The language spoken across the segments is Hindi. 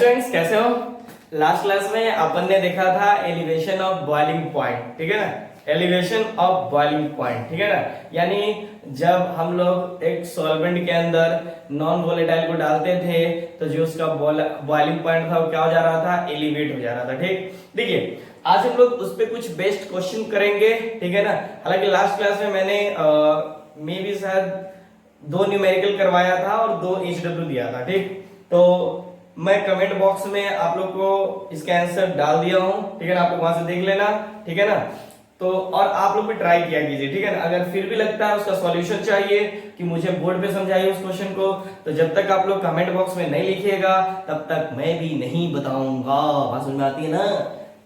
स्टूडेंट्स, कैसे हो? लास्ट क्लास में अपन ने देखा था एलिवेशन ऑफ बॉइलिंग पॉइंट, ठीक है ना। एलिवेशन ऑफ बॉइलिंग पॉइंट, ठीक है ना। यानी जब हम लोग एक सॉल्वेंट के अंदर नॉन वोलेटाइल को डालते थे तो जो उसका बॉइलिंग पॉइंट था वो क्या हो जा रहा था, एलिवेट हो जा रहा था। ठीक, देखिए आज हम लोग उस पे कुछ बेस्ट क्वेश्चन करेंगे, ठीक है ना। हालांकि लास्ट क्लास में मैंने मे भी शायद 2 न्यूमेरिकल करवाया था और 2 HW दिया था। ठीक, तो मैं कमेंट बॉक्स में आप लोग को इसका आंसर डाल दिया हूं, ठीक है ना। आप लोग वहां से देख लेना, ठीक है ना। तो और आप लोग भी ट्राई किया कीजिए, ठीक है ना। अगर फिर भी लगता है उसका सॉल्यूशन चाहिए कि मुझे बोर्ड पे समझाइए उस क्वेश्चन को, तो जब तक आप लोग कमेंट बॉक्स में नहीं लिखिएगा तब तक मैं भी नहीं बताऊंगा। बात समझ में आती है ना,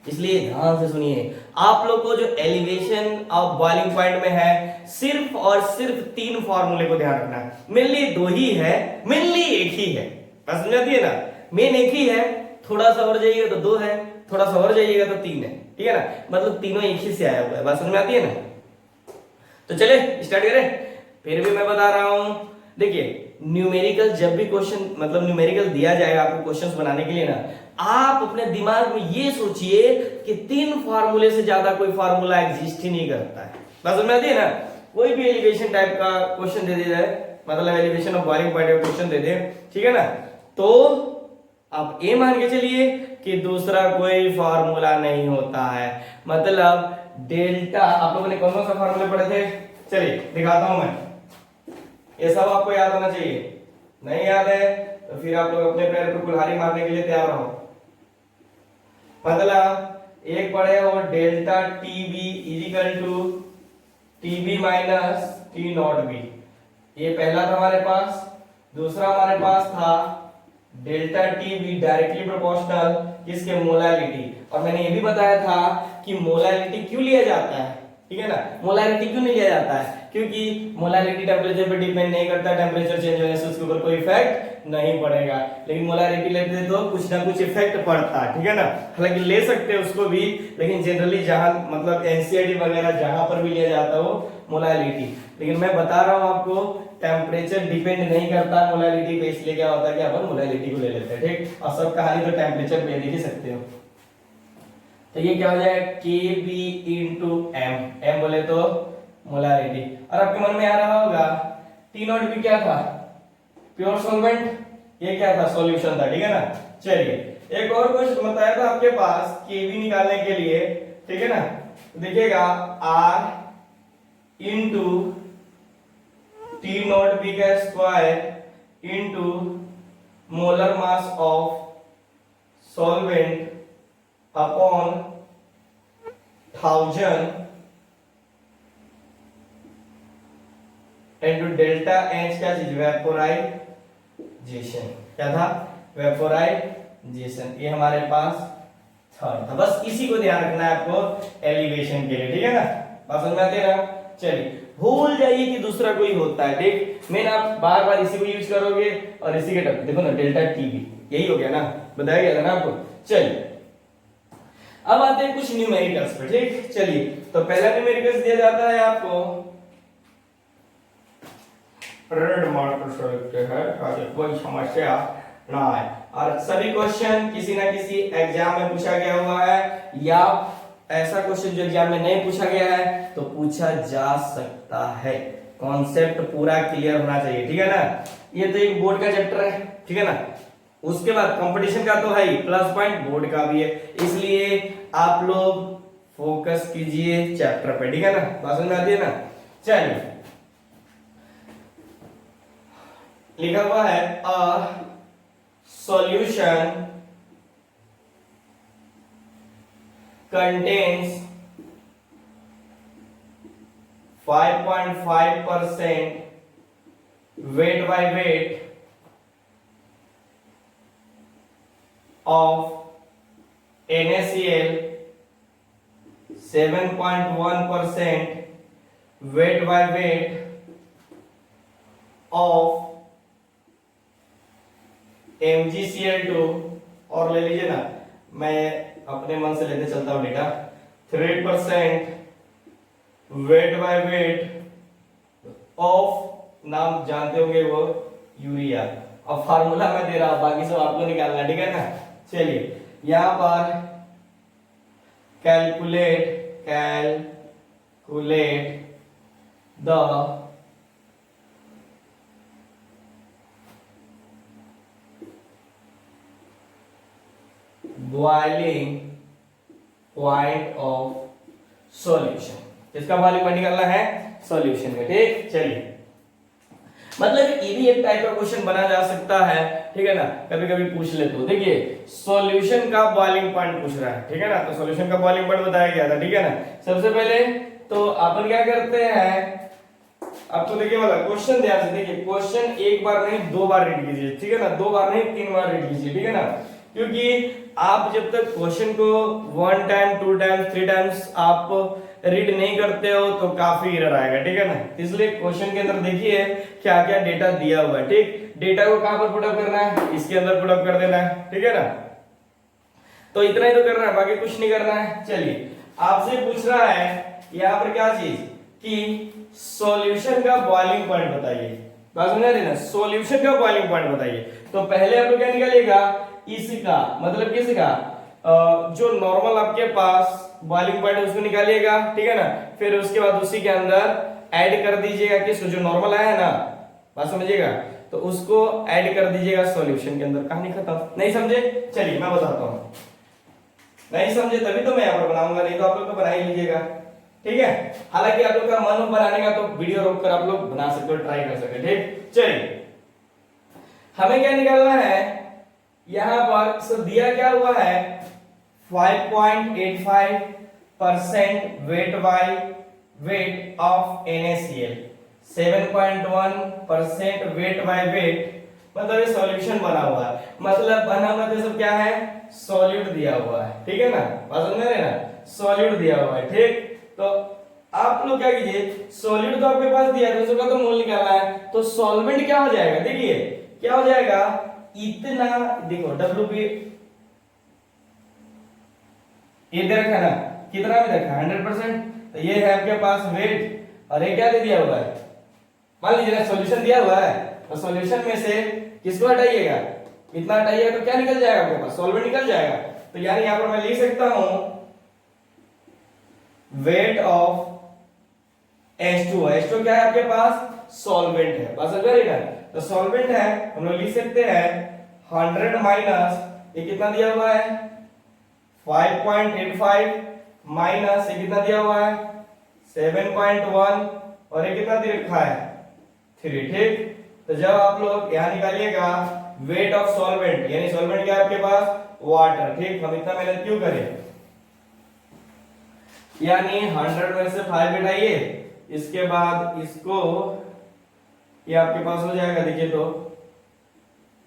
इसलिए ध्यान से सुनिए। आप लोग को जो एलिवेशन ऑफ बॉइलिंग पॉइंट में है सिर्फ और सिर्फ 3 फार्मूले को ध्यान रखना है। मेनली 2 ही है, मेनली एक ही है। बात समझ आती है ना, मेन एक ही है। थोड़ा सा और जाइएगा तो 2 है, थोड़ा सा और जाइएगा तो 3 है, ठीक है ना। मतलब तीनों एक ही से आया हुआ है। बात समझ में आती है ना। तो चले स्टार्ट करें। फिर भी मैं बता रहा हूं, देखिए न्यूमेरिकल जब भी क्वेश्चन मतलब न्यूमेरिकल दिया जाएगा आपको क्वेश्चंस बनाने के लिए ना, आप अपने दिमाग में ये सोचिए कि 3 फार्मूले से ज्यादा कोई फार्मूला एग्जिस्ट ही नहीं करता है। बात समझ में आती है ना। कोई भी एलिवेशन टाइप का क्वेश्चन दे दिया जाए, मतलब एलिवेशन ऑफ बॉइलिंग पॉइंट का क्वेश्चन दे दे, ठीक है ना, तो आप ये मान के चलिए कि दूसरा कोई फार्मूला नहीं होता है। मतलब डेल्टा, आप लोगों ने कौन कौन सा फार्मूला पढ़े थे, चलिए दिखाता हूं मैं। ये सब आपको याद होना चाहिए। नहीं याद है तो फिर आप लोग अपने पैर पर कुल्हाड़ी मारने के लिए तैयार रहो। मतलब एक पढ़े हो delta TB is equal to TB minus T not B, ये पहला था हमारे पास। दूसरा हमारे पास था डेल्टा टीबी डायरेक्टली प्रोपोर्शनल किसके, मोलारिटी। और मैंने ये भी बताया था कि मोलारिटी क्यों लिया जाता है, ठीक है ना। मोलारिटी क्यों नहीं लिया जाता है, क्योंकि मोलारिटी टेम्परेचर पे डिपेंड नहीं करता, टेम्परेचर चेंज होने से उसके ऊपर कोई इफेक्ट नहीं पड़ेगा। लेकिन मोलारिटी लेते तो कुछ ना कुछ इफेक्ट पड़ता है, ठीक है ना। हालांकि ले सकते हैं उसको भी, लेकिन जनरली जहां मतलब एनसीईआरटी वगैरह जहां पर भी लिया जाता है वो मोलारिटी। लेकिन मैं बता रहा हूं आपको टेम्परेचर डिपेंड नहीं करता मोलारिटी पे, इसलिए क्या होता है कि अपन मोलारिटी को ले लेते हैं। ठीक, और सब कहानी तो टेम्परेचर पे देख ही सकते हो। तो ये क्या हो जाएगा, Kb इंटू m बोले तो मोलारिटी। और आपके मन में आ रहा होगा टी नॉट भी क्या था, प्योर सॉल्वेंट, ये क्या था, सॉल्यूशन था, ठीक है ना। चलिए एक और क्वेश्चन बताया था आपके पास Kb निकालने के लिए, ठीक है ना। देखिएगा R into T not B का square into molar mass of solvent upon 1000 into delta H क्या चीज, वेपोराइजेशन। क्या था, वेपोराइजेशन। ये हमारे पास थर्ड था। बस इसी को ध्यान रखना है आपको एलिवेशन के लिए, ठीक है ना। बात समझ में आती है ना। चलिए भूल जाइए कि दूसरा कोई होता है। ठीक, मेन आप बार बार इसी को यूज करोगे और इसी के टर्म देखो ना, डेल्टा टीबी यही हो गया ना, बताया गया था ना आपको। चलिए अब आते हैं कुछ न्यूमेरिकल्स पे। ठीक, चलिए तो पहला न्यूमेरिकल्स दिया जाता है आपको रेड मार्कर से लिखते हैं ताकि कोई समस्या ना आए। और सभी क्वेश्चन किसी ना किसी एग्जाम में पूछा गया हुआ है, या ऐसा क्वेश्चन जो एग्जाम में नहीं पूछा गया है तो पूछा जा सकता है। कॉन्सेप्ट पूरा क्लियर होना चाहिए, ठीक है ना। ये तो एक बोर्ड का चैप्टर है, ठीक है ना। उसके बाद कंपटीशन का तो है ही, प्लस पॉइंट बोर्ड का भी है, इसलिए आप लोग फोकस कीजिए चैप्टर पे, ठीक है ना। बात समझ में आती है ना। चलिए लिखा हुआ है a solution contains 5.5% weight by weight of NaCl, 7.1% weight by weight of MgCl2, और ले लीजिए ना, मैं अपने मन से लेते चलता हूं बेटा, 3% वेट बाय वेट ऑफ, नाम जानते होंगे वो यूरिया। अब फार्मूला मैं दे रहा हूं, बाकी सब आपको निकालना, ठीक है ना। चलिए यहां पर calculate the boiling point of solution. किसका बॉइलिंग पॉइंट निकालना है? सॉल्यूशन में। ठीक, चलिए मतलब ये भी एक टाइप का क्वेश्चन बना जा सकता है, ठीक है ना, कभी कभी पूछ ले। तो देखिए सॉल्यूशन का बॉइलिंग पॉइंट पूछ रहा है, ठीक है ना, तो सॉल्यूशन का बॉइलिंग पॉइंट बताया गया था, ठीक है ना। सबसे पहले तो अपन क्या करते हैं, अब तो देखिए वाला क्वेश्चन ध्यान से देखिए, क्वेश्चन एक बार नहीं 2 बार रीड कीजिए, ठीक है ना, 2 बार नहीं 3 बार रीड कीजिए, ठीक है ना, क्योंकि आप जब तक क्वेश्चन को 1 टाइम 2 टाइम 3 टाइम्स आप रीड नहीं करते हो तो काफी एरर आएगा, ठीक है ना। इसलिए क्वेश्चन के अंदर देखिए क्या क्या डेटा दिया हुआ है, ठीक, डेटा को कहां पर पुटअप करना है, इसके अंदर पुटअप कर देना है, ठीक है ना। तो इतना ही तो करना है, बाकी कुछ नहीं करना है। चलिए आपसे पूछ रहा है यहां पर क्या चीज कि सॉल्यूशन का बॉइलिंग पॉइंट बताइए, बात समझ रही ना, सॉल्यूशन का बॉइलिंग पॉइंट बताइए। तो पहले आप लोग क्या निकालिएगा, इसका मतलब किसका, जो नॉर्मल आपके पास बॉइलिंग पॉइंट उसको निकालिएगा, ठीक है ना, फिर उसके बाद उसी के अंदर ऐड कर दीजिएगा किसको, जो नॉर्मल आया है ना, बात समझिएगा, तो उसको ऐड कर दीजिएगा सॉल्यूशन के अंदर, कहानी खत्म। नहीं समझे? चलिए मैं बताता हूं, नहीं समझे तभी तो मैं यहाँ पर बनाऊंगा, नहीं तो आप लोग तो बना ही लीजिएगा, ठीक है। हालांकि आप लोग का मन हो बनाने का तो वीडियो रोक कर आप लोग बना सकते हो, ट्राई कर सकते हो, ठीक। चलिए हमें क्या निकालना है, यहां पर सब दिया क्या हुआ है, 5.85% weight of NaCl, 7.1% weight by weight, मतलब ये सॉल्यूशन बना हुआ है, मतलब बना हुआ तो सब क्या है, सॉल्यूट दिया हुआ है, ठीक है ना, बात समझ रहे हैं ना, सॉल्यूट दिया हुआ है, ठीक। तो आप लोग क्या कीजिए, सॉल्यूट तो आपके पास दिया है, उसका तो मोल निकालना है, तो सॉल्वेंट क्या हो जाएगा, देखिए क्या हो जाएगा, इतना देखो WP ये दे रखा है ना, कितना में रखा है 100%, तो ये है आपके पास वेट, और ये क्या दे दिया हुआ है, मान लीजिए ना सॉल्यूशन दिया हुआ है, तो सॉल्यूशन में से किसको हटाइएगा, इतना हटाइएगा तो क्या निकल जाएगा आपके पास, सॉल्वेंट निकल जाएगा। तो यानी यहां पर मैं लिख सकता हूं वेट ऑफ H2, H2 क्या है आपके पास, सॉल्वेंट है, बस अगर ना, तो सॉल्वेंट है, हम लोग लिख सकते हैं 100 माइनस ये कितना दिया हुआ है 5.85 माइनस ये कितना दिया हुआ है 7.1 और ये कितना दे रखा है 3, ठीक। तो जब आप लोग यहां निकालिएगा वेट ऑफ सॉल्वेंट, यानी सॉल्वेंट क्या है आपके पास, वाटर, ठीक। हम इतना मेहनत क्यों करें, यानी 100 में से 5 घटाइए, इसके बाद इसको ये आपके पास हो जाएगा, देखिए तो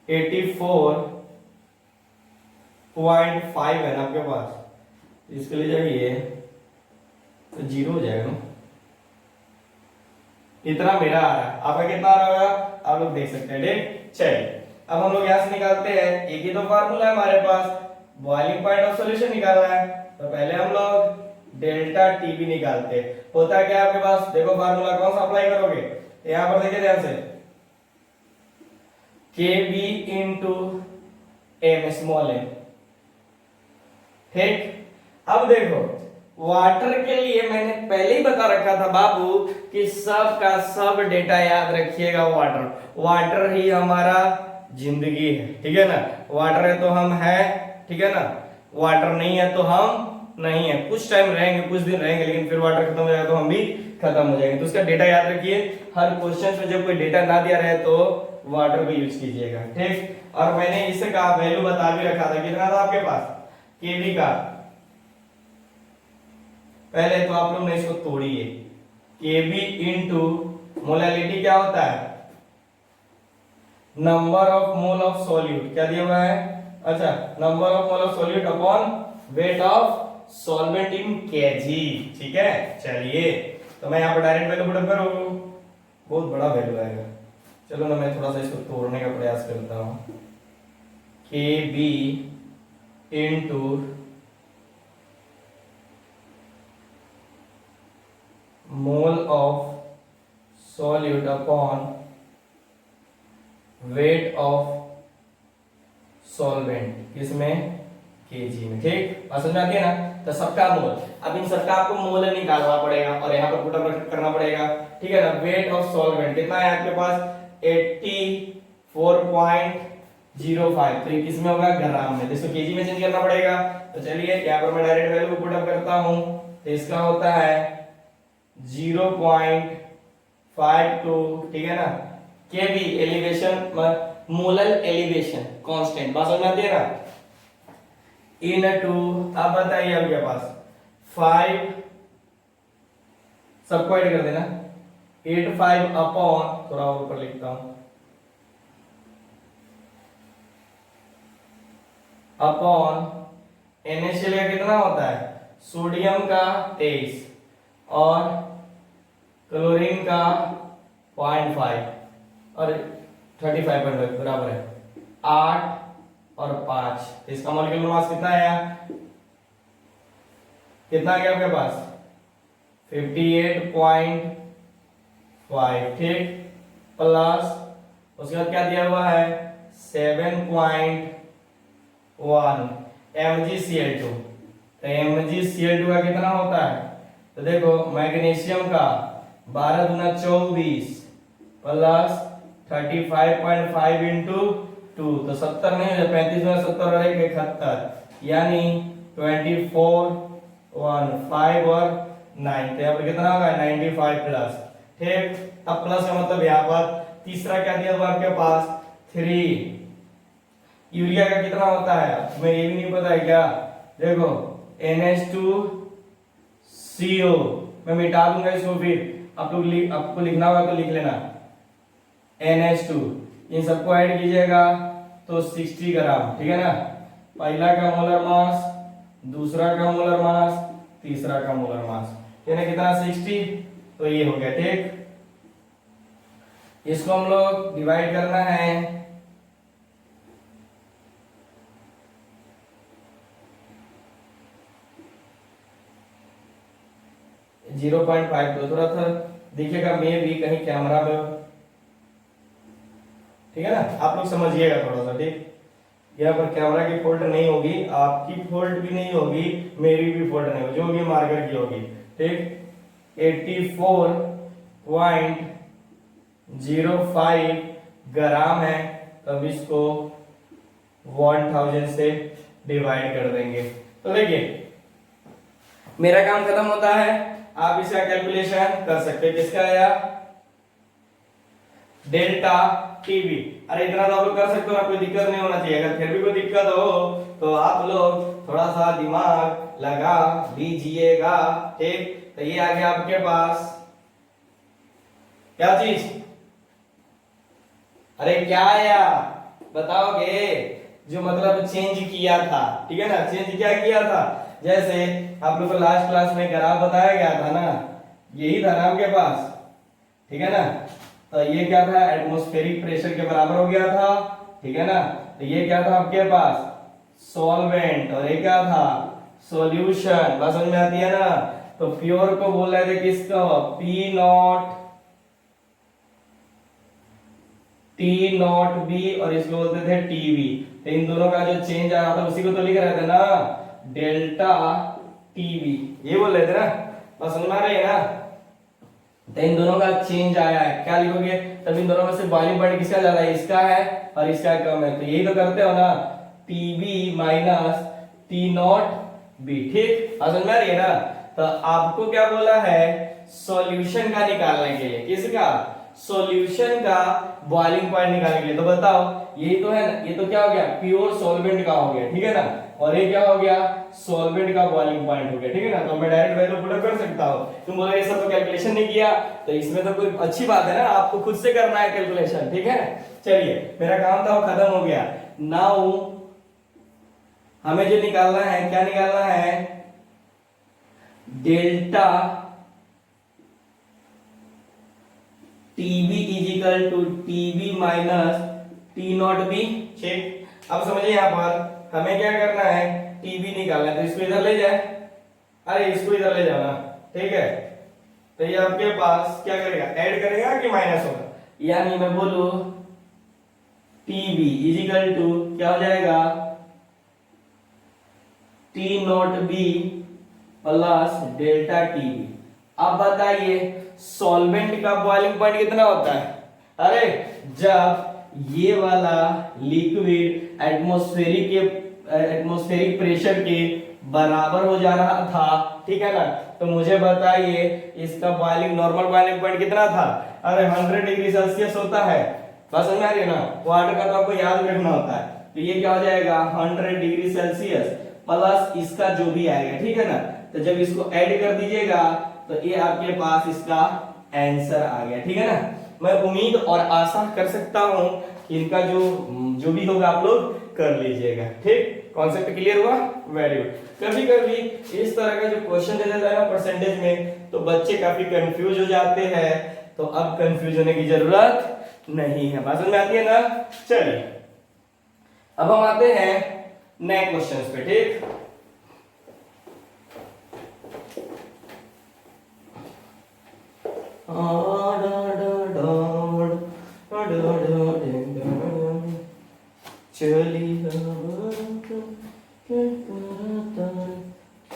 84.5 है ना आपके पास, इसके लिए जाइए तो 0 हो जाएगा ना, इतना मेरा आ रहा है, आपका कितना आ रहा होगा आप लोग देख सकते हैं, ठीक। चलिए अब हम लोग यहां से निकालते हैं, एक ही तो फार्मूला है हमारे पास, बॉइलिंग पॉइंट ऑफ सॉल्यूशन निकालना है, तो पहले हम लोग डेल्टा टीबी निकालते हैं। होता क्या है आपके पास, देखो फार्मूला कौन सा अप्लाई करोगे, यहां पर देखिए ध्यान से, Kb into m small m, ठीक। अब देखो वाटर के लिए मैंने पहले ही बता रखा था बाबू कि सब का सब डेटा याद रखिएगा, वाटर ही हमारा जिंदगी है, ठीक है ना, वाटर है तो हम है, ठीक है ना, वाटर नहीं है तो हम नहीं है, कुछ टाइम रहेंगे, कुछ दिन रहेंगे, लेकिन फिर वाटर खत्म हो जाएगा तो हम भी खत्म हो जाएंगे। तो उसका डेटा याद रखिए, हर क्वेश्चन में जब कोई डेटा ना दिया रहे तो वाटर को यूज कीजिएगा, ठीक। और मैंने इसका वैल्यू बता भी रखा था, कितना था आपके पास केवी का, पहले तो आप लोग ने इसको तोड़िए, केवी इंटू मोलैलिटी क्या होता है, number of mole of solute, क्या दिया हुआ है, अच्छा number of mole of solute upon weight of solvent in KG, ठीक है। चलिए तो मैं यहाँ पर डायरेक्ट वैल्यू पुट करूँ, बहुत बड़ा वैल्यू आएगा, चलो ना मैं थोड़ा सा इसको तोड़ने का प्रयास करता हूँ, K B into mole of solute upon weight of solvent, किसमें, केजी में। ठीक, बात समझ में आती है ना। तो सबका मोल, अब इन सबका आपको मोल निकालना पड़ेगा और यहाँ पर पुट करना पड़ेगा। ठीक है ना। वेट ऑफ सॉल्वेंट कितना है आपके पास, 84.05। तो ये किसमें होगा, ग्राम में। तो इसको केजी में चेंज करना पड़ेगा। तो चलिए यहाँ पर मैं डायरेक्ट वैल्यू पुट अप करता हूँ। तो इसका होता है 0.52, ठीक है ना। केवी एलिवेशन, मोलर एलिवेशन कांस्टेंट, बात समझ में आती है ना। इन टू, अब बताइए आपके पास 5, सबको ऐड कर देना, 85 अपॉन, थोड़ा और ऊपर लिखता हूं, अपॉन NaCl का कितना होता है, सोडियम का 23 और क्लोरीन का 0.5 और 35.5 बराबर है 8 और 5। इसका मॉलिक्यूलर मास कितना आया, कितना आ गया आपके पास, 58.5। ठीक, प्लस उसके बाद क्या दिया हुआ है, 7.1 MgCl2। तो MgCl2 का कितना होता है, तो देखो मैग्नीशियम का 12 दूना 24 प्लस 35.5 इंटू 2, तो 70 नहीं है, 35 में 70 और 71, यानी 24 1 5 और 9। तो यहाँ पर कितना होगा 95 प्लस। ठीक, अब प्लस का मतलब यहाँ पर तीसरा क्या दिया हुआ आपके पास 3। यूरिया का कितना होता है, तुम्हें ये भी नहीं पता है क्या, देखो NH2CO, मैं मिटा दूंगा इसको, फिर आप लोग आपको लिखना होगा तो लिख लेना, NH2, इन सबको ऐड कीजिएगा तो 60 ग्राम। ठीक है ना। पहला का मोलर मास, दूसरा का मोलर मास, तीसरा का मोलर मास, यानी कितना 60। तो ये हो गया। ठीक, इसको हम लोग डिवाइड करना है 0.5, थोड़ा सा देखिएगा, मे भी कहीं कैमरा में, ठीक है ना, आप लोग समझिएगा थोड़ा सा। ठीक, यहाँ पर कैमरा की फॉल्ट नहीं होगी, आपकी फॉल्ट भी नहीं होगी, मेरी भी फॉल्ट नहीं होगी, जो होगी मार्कर की होगी। ठीक, 84.05 ग्राम है, तब इसको 1000 से डिवाइड कर देंगे। तो देखिए मेरा काम खत्म होता है, आप इसका कैलकुलेशन कर सकते हैं। किसका आया, डेल्टा टीवी। अरे इतना तो आप लोग कर सकते हो ना, कोई दिक्कत नहीं होना चाहिए। अगर फिर भी कोई दिक्कत हो तो आप लोग थोड़ा सा दिमाग लगा लीजिएगा। ठीक, तो ये आ गया आपके पास क्या चीज, अरे क्या आया बताओगे, जो मतलब चेंज किया था। ठीक है ना, चेंज क्या किया था, जैसे आप लोग को लास्ट क्लास में ग्राफ बताया गया था ना, यही था ना आपके पास। ठीक है ना, तो ये क्या था, एटमॉस्फेरिक प्रेशर के बराबर हो गया था। ठीक है ना, तो ये क्या था आपके पास, सॉल्वेंट, और ये क्या था, सॉल्यूशन। बात समझ में आती है ना। तो प्योर को बोल रहे थे किसको, P not T not B, और इसको बोलते थे टीवी। तो इन दोनों का जो चेंज आया था उसी को तो लिख रहे थे ना, डेल्टा टीवी, ये बोल रहे थे ना। बस समझ में आ रही है ना। तो इन दोनों का चेंज आया है, क्या लिखोगे, तब इन दोनों में से बॉइलिंग पॉइंट किसका ज्यादा है, इसका है, और इसका कम है। तो यही तो करते हो ना, TB minus T not B. ठीक, समझ में आ रही है ना। तो आपको क्या बोला है, सॉल्यूशन का निकालने के लिए, किसका, सॉल्यूशन का बॉइलिंग पॉइंट निकालने के लिए। तो बताओ, यही तो है ना, ये तो क्या हो गया, प्योर सॉल्वेंट का हो गया। ठीक है ना, और ये क्या हो गया, सॉल्वेंट का बॉइलिंग पॉइंट हो गया। ठीक है ना, तो मैं डायरेक्ट वैल्यू पुट कर सकता हूं। तुम बोले ये सब तो कैलकुलेशन नहीं किया, तो इसमें तो कोई अच्छी बात है ना, आपको खुद से करना है कैलकुलेशन। ठीक है, चलिए मेरा काम था वो खत्म हो गया। नाउ हमें जो निकालना है, क्या निकालना है, delta TB is equal to TB minus T not B. ठीक, अब समझिए यहाँ पर हमें क्या करना है, टीबी निकालना है। तो इसको इधर ले जाए, अरे इसको इधर ले जाना। ठीक है, तो ये आपके पास क्या करेगा, ऐड करेगा कि माइनस होगा, यानी मैं बोलू टीबी इजिकल टू क्या हो जाएगा, T not B plus delta TB. अब बताइए सॉल्वेंट का बॉइलिंग पॉइंट कितना होता है? अरे जब ये वाला लिक्विड एटमॉस्फेरिक प्रेशर के बराबर हो जा रहा था, ठीक है ना, तो मुझे बताइए इसका बॉइलिंग नॉर्मल बॉइलिंग पॉइंट कितना था? अरे 100 डिग्री सेल्सियस होता है। बस समझ आ रही है ना, वाटर का तो आपको याद रखना होता है। तो ये क्या हो जाएगा 100 डिग्री सेल्सियस प्लस इसका जो भी आएगा, ठीक है ना। तो जब इसको ऐड कर दीजिएगा तो ये आपके पास इसका आंसर आ गया, ठीक है ना। मैं उम्मीद और आशा कर सकता हूं कि इनका जो भी होगा आप लोग कर लीजिएगा, ठीक। कॉन्सेप्ट क्लियर हुआ? Very good. कभी कभी इस तरह का जो क्वेश्चन दे देता है ना परसेंटेज में, तो बच्चे काफी कंफ्यूज हो जाते हैं। तो अब कंफ्यूज होने की जरूरत नहीं है, बात समझ में आती है ना। चलिए अब हम आते हैं नए क्वेश्चंस पे, ठीक।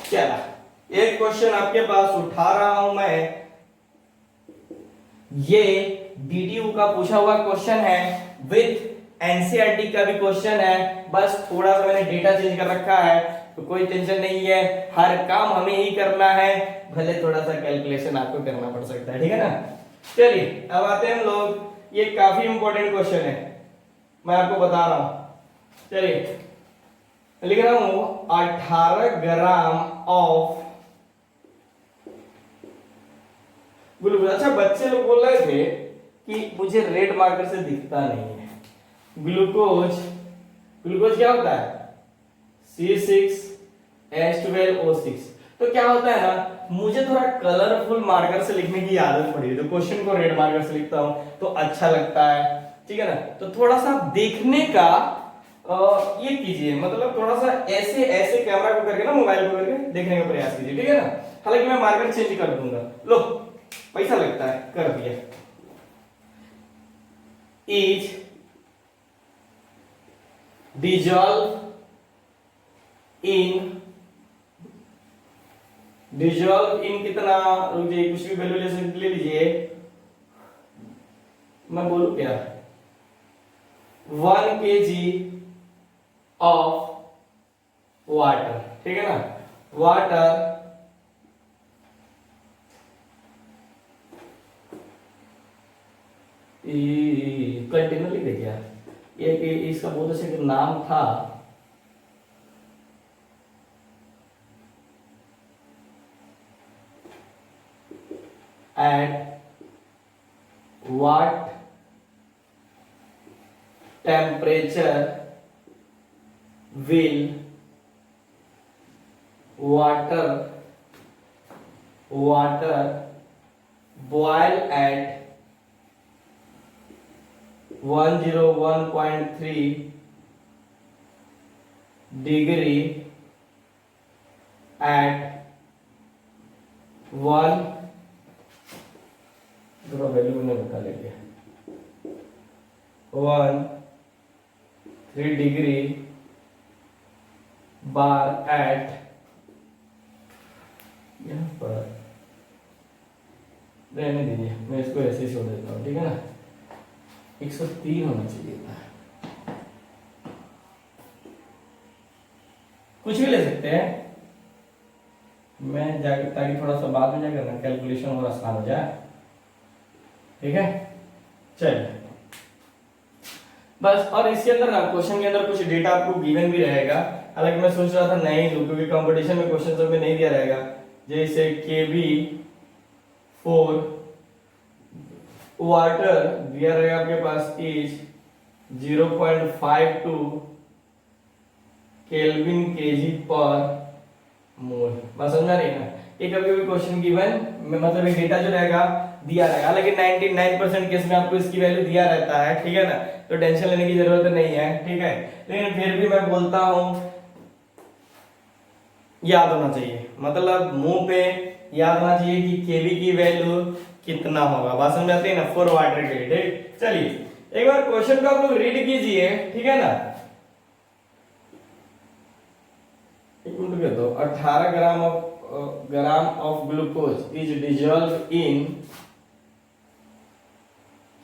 चला एक क्वेश्चन आपके पास उठा रहा हूं मैं, ये डीडीयू का पूछा हुआ क्वेश्चन है, विद एनसीईआरटी का भी क्वेश्चन है। बस थोड़ा सा मैंने डेटा चेंज कर रखा है, तो कोई टेंशन नहीं है, हर काम हमें ही करना है, भले थोड़ा सा कैलकुलेशन आपको करना पड़ सकता है, ठीक है ना। चलिए अब आते हैं हम लोग, ये काफी इंपॉर्टेंट क्वेश्चन है, मैं आपको बता रहा हूं। चलिए लिख रहा हूं 18 ग्राम ऑफ ग्लूकोज। अच्छा बच्चे लोग बोल रहे थे कि मुझे रेड मार्कर से दिखता नहीं है। ग्लूकोज क्या होता है? C6H12O6। तो क्या होता है ना, मुझे थोड़ा कलरफुल मार्कर से लिखने की आदत पड़ी है, तो क्वेश्चन को रेड मार्कर से लिखता हूं तो अच्छा लगता है, ठीक है ना। तो थोड़ा सा देखने का ये कीजिए, मतलब थोड़ा सा ऐसे ऐसे कैमरा को करके ना, मोबाइल को करके देखने का प्रयास कीजिए, ठीक है ना। हालांकि मैं मार्कर चेंज कर दूंगा, लो पैसा लगता है, कर दिया। इज डिजॉल्व इन कितना, रुक जाइए, कुछ भी वैल्यू ले लीजिए, मैं बोलूं क्या, 1 kg ऑफ वाटर, ठीक है ना। वाटर कंटिन्यू लिख देखिए यार, ये कि इसका बहुत अच्छा नाम था, at what temperature will water boil at 101.3 degree at 1 थोड़ा वैल्यू मैंने बता लेंगे 1 डिग्री बार एट, यहाँ पर रहने दीजिए, मैं इसको ऐसे ही छोड़ देता हूँ, ठीक है ना। 103 होना चाहिए था, कुछ भी ले सकते हैं, मैं जाकर ताकि थोड़ा सा बाद में क्या करना, कैलकुलेशन और आसान हो जाए, ठीक है। चलिए बस, और इसके अंदर ना क्वेश्चन के अंदर कुछ डेटा आपको गिवन भी रहेगा, हालांकि मैं सोच रहा था नहीं दूं क्योंकि कंपटीशन में क्वेश्चन सब में नहीं दिया रहेगा। जैसे Kb फॉर वाटर दिया रहेगा आपके पास इज 0.52 केल्विन केजी पर मोल। बस समझ आ रही है ना, ये कभी कभी क्वेश्चन गिवन में मतलब एक डेटा जो रहेगा दिया रहेगा, लेकिन 99% केस में आपको इसकी वैल्यू दिया रहता है, ठीक है ना, तो टेंशन लेने की जरूरत नहीं है, ठीक है। लेकिन फिर भी मैं बोलता हूं याद होना चाहिए, मतलब मुंह पे याद होना चाहिए कि केबी की वैल्यू कितना होगा, बात समझ आती है ना, फॉर वाटर के लिए, ठीक। चलिए एक बार क्वेश्चन को आप लोग रीड कीजिए, ठीक है ना। एक मिनट के दो। 18 gram of glucose is dissolve in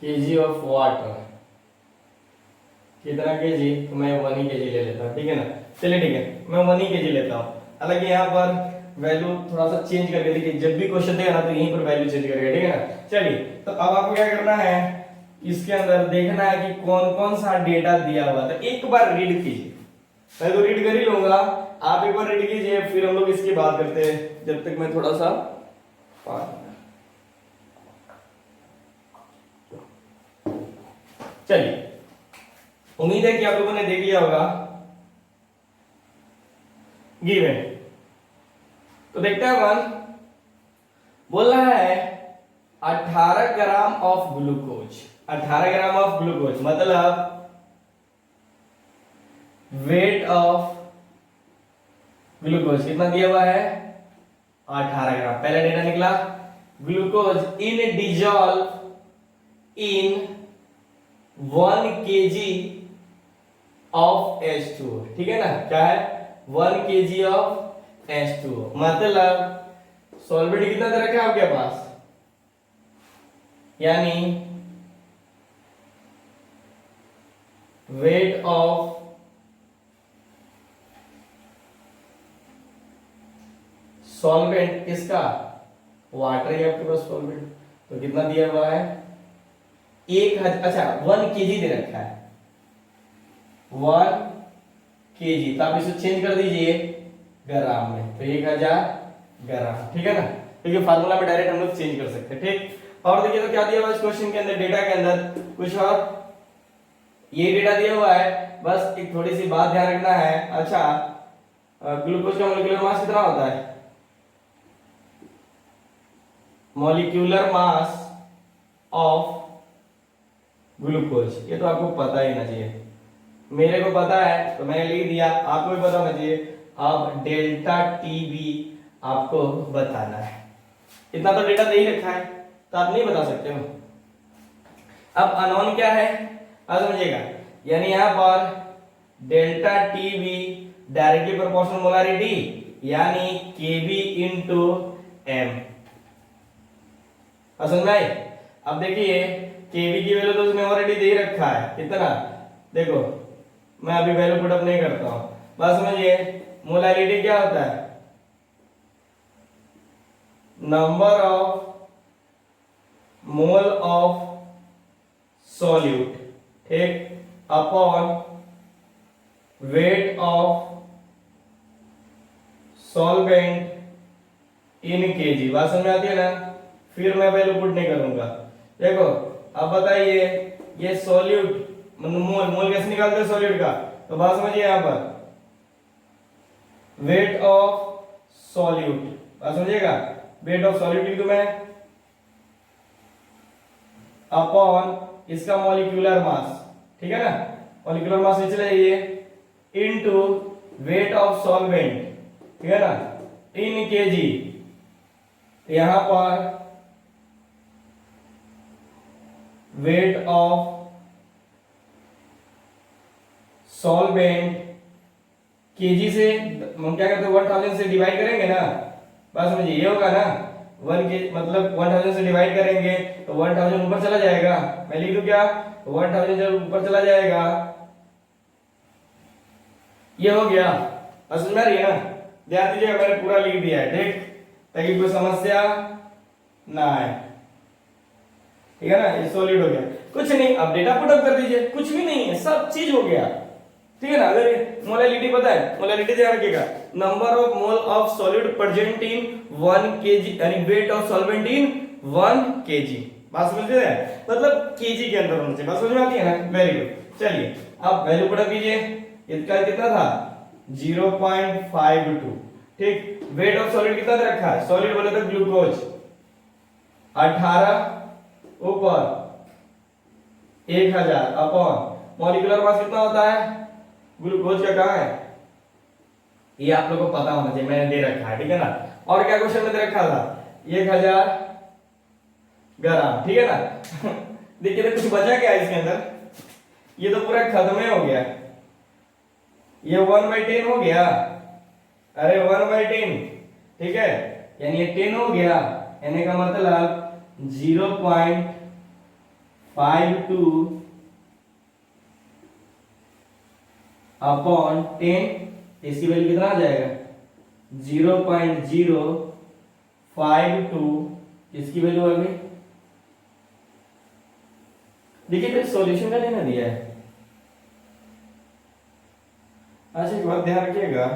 KG of water. कितना केजी? तो मैं 1 ही केजी ले लेता हूँ, ठीक है ना। चलिए ठीक है, मैं 1 ही केजी लेता हूँ। हालांकि यहाँ पर वैल्यू थोड़ा सा चेंज करके देखिए, जब भी क्वेश्चन देगा ना तो यहीं पर वैल्यू चेंज करेगा, ठीक है ना। चलिए, तो अब आपको क्या करना है, इसके अंदर देखना है कि कौन कौन सा डेटा दिया हुआ था। एक बार रीड कीजिए, मैं तो रीड कर ही लूंगा, आप एक बार रीड कीजिए, फिर हम लोग इसकी बात करते हैं। जब तक मैं थोड़ा सा चलिए, उम्मीद है कि आप लोगों ने देख लिया होगा गिवन। तो देखते हैं अपन, बोल रहा है 18 gram of glucose. 18 gram of glucose मतलब वेट ऑफ ग्लूकोज कितना दिया हुआ है? 18 ग्राम। पहला डेटा निकला, glucose in dissolve in 1 kg of H2O, ठीक है ना। क्या है? 1 kg ऑफ H2O मतलब सॉल्वेंट कितना दे रखा है आपके पास, यानी वेट ऑफ सॉल्वेंट किसका? वाटर है आपके पास सॉल्वेंट, तो कितना दिया हुआ है? 1 kg दे रखा है, 1 kg। तो आप इसे चेंज कर दीजिए ग्राम में, तो 1000 ग्राम, ठीक है ना। क्योंकि फार्मूला में डायरेक्ट हम लोग चेंज कर सकते हैं, ठीक। और देखिए तो क्या दिया हुआ है इस क्वेश्चन के अंदर, डेटा के अंदर कुछ और ये डेटा दिया हुआ है। बस एक थोड़ी सी बात ध्यान रखना है। अच्छा, ग्लूकोज का मोलिकुलर मास कितना होता है? मॉलिक्यूलर मास ऑफ ग्लूकोज, ये तो आपको पता ही ना चाहिए, मेरे को पता है तो मैंने लिख दिया, आपको भी पता होना चाहिए। अब डेल्टा टीबी आपको बताना है। इतना तो डेटा दे ही रखा है, तो आप नहीं बता सकते हो। अब अननोन क्या है, अब समझिएगा, यानी यहां पर delta TB directly proportional molarity, यानी केबी इंटू एम। समझ में आई? अब देखिए केवी की वैल्यू तो उसने ऑलरेडी दे रखा है, कितना? देखो मैं अभी वैल्यू पुट अप नहीं करता हूं, बस समझिए मोलारिटी क्या होता है? Number of mole of solute, ठीक, upon weight of solvent in KG. बात समझ में आती है ना? फिर मैं वैल्यू पुट नहीं करूंगा। देखो अब बताइए, ये सॉल्यूट मोल, मोल कैसे निकालते हैं सॉल्यूट का? तो बात समझिए, यहां पर वेट ऑफ सॉल्यूट, बात समझिएगा, वेट ऑफ सॉल्यूट लिख दूं मैं अपॉन इसका मॉलिक्यूलर मास, ठीक है ना। मॉलिक्यूलर मास नीचे ले जाइए इनटू वेट ऑफ सॉल्वेंट, ठीक है ना, इन केजी। यहां पर वेट ऑफ सॉल्वेंट केजी से हम क्या करते हैं, 1000 से डिवाइड करेंगे ना। बात समझिए, ये होगा ना 1 के मतलब 1000 से डिवाइड करेंगे तो 1000 ऊपर चला जाएगा। मैं लिख दूं क्या? 1000 जब ऊपर चला जाएगा, ये हो गया। समझ में आ रही है ना? ध्यान दीजिएगा, मैंने पूरा लिख दिया है, ठीक, ताकि कोई समस्या ना आए, ठीक है ना। ये सॉलिड हो गया, कुछ नहीं। अब डेटा पुट अप कर दीजिए, कुछ भी नहीं है, सब चीज हो गया, ठीक है ना। अगर मोलालिटी पता है, मोलालिटी ध्यान रखिएगा, number of mole of solid present in 1 kg, यानी weight of solvent in 1 kg। बात समझ रहे हैं? मतलब केजी के अंदर होना चाहिए। बात समझ में आती है ना? Very good. चलिए अब वैल्यू पुट अप कीजिए, इसका कितना था? 0.52, ठीक। वेट ऑफ सॉलिड कितना दे रखा है? सॉलिड बोले तो ग्लूकोज 18 ऊपर 1000 अपॉन मॉलिक्यूलर मास कितना होता है ग्लूकोज का? कहां है ये? आप लोगों को पता होना चाहिए, मैंने दे रखा है, ठीक है ना। और क्या क्वेश्चन में दे रखा था? 1000 ग्राम, ठीक है ना। देखिए तो कुछ बचा क्या इसके अंदर? ये तो पूरा खत्म ही हो गया, ये 1/10 हो गया, अरे 1/10, ठीक है, यानी ये 10 हो गया, यानी का मतलब 0.52 अपॉन 10, इसकी वैल्यू कितना आ जाएगा 0.052, इसकी वैल्यू आ गई। देखिए सॉल्यूशन का नहीं ना दिया है। अच्छा एक बात ध्यान रखिएगा,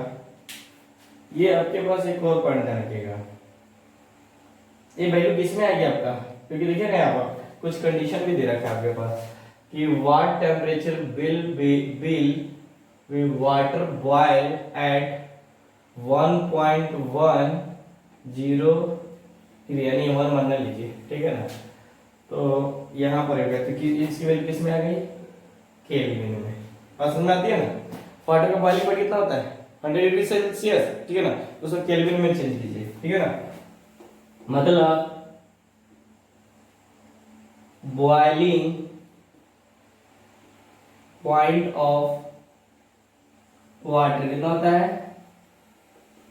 ये आपके पास एक और पॉइंट ध्यान रखिएगा, ये वैल्यू किस में आएगी आपका, क्योंकि देखिए ना यहाँ पर कुछ कंडीशन भी दे रखा है आपके पास कि what temperature will water boil at 1.10, यानी 1 मान लीजिए, ठीक है ना, तो यहाँ पर हो गया, तो कि इसकी वैल्यू किस में आ गई केल्विन में। बात समझ में आती है ना, वाटर का बॉइलिंग पॉइंट कितना होता है 100 डिग्री सेल्सियस, ठीक है ना, तो उसको केल्विन में चेंज कीजिए, ठीक है ना, मतलब बॉइलिंग पॉइंट ऑफ वाटर कितना होता है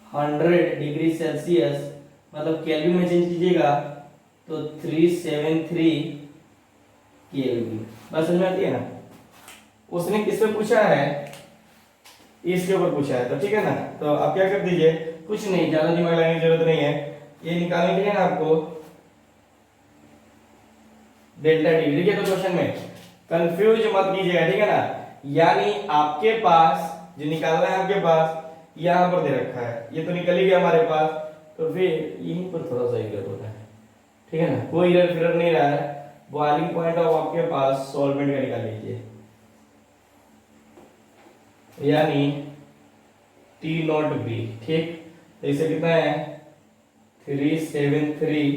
100 डिग्री सेल्सियस, मतलब केल्विन में चेंज कीजिएगा तो 373 केल्विन। बस समझ में आती है ना। उसने किस पे पूछा है, इसके ऊपर पूछा है, तो ठीक है ना, तो आप क्या कर दीजिए, कुछ नहीं, ज्यादा दिमाग लगाने की जरूरत नहीं है, ये निकालने के लिए ना आपको डेल्टा टी। देखिए तो क्वेश्चन में कंफ्यूज मत कीजिएगा, ठीक है ना, यानी आपके पास जो निकालना है आपके पास यहां पर दे रखा है, ये तो निकल ही गया हमारे पास, तो फिर यहीं पर थोड़ा सा इधर होता है, ठीक है ना, कोई इधर फिर नहीं रहा है, बॉइलिंग पॉइंट ऑफ आपके पास सॉल्वेंट का निकाल लीजिए, यानी टी नॉट बी, ठीक, तो इसे कितना है 373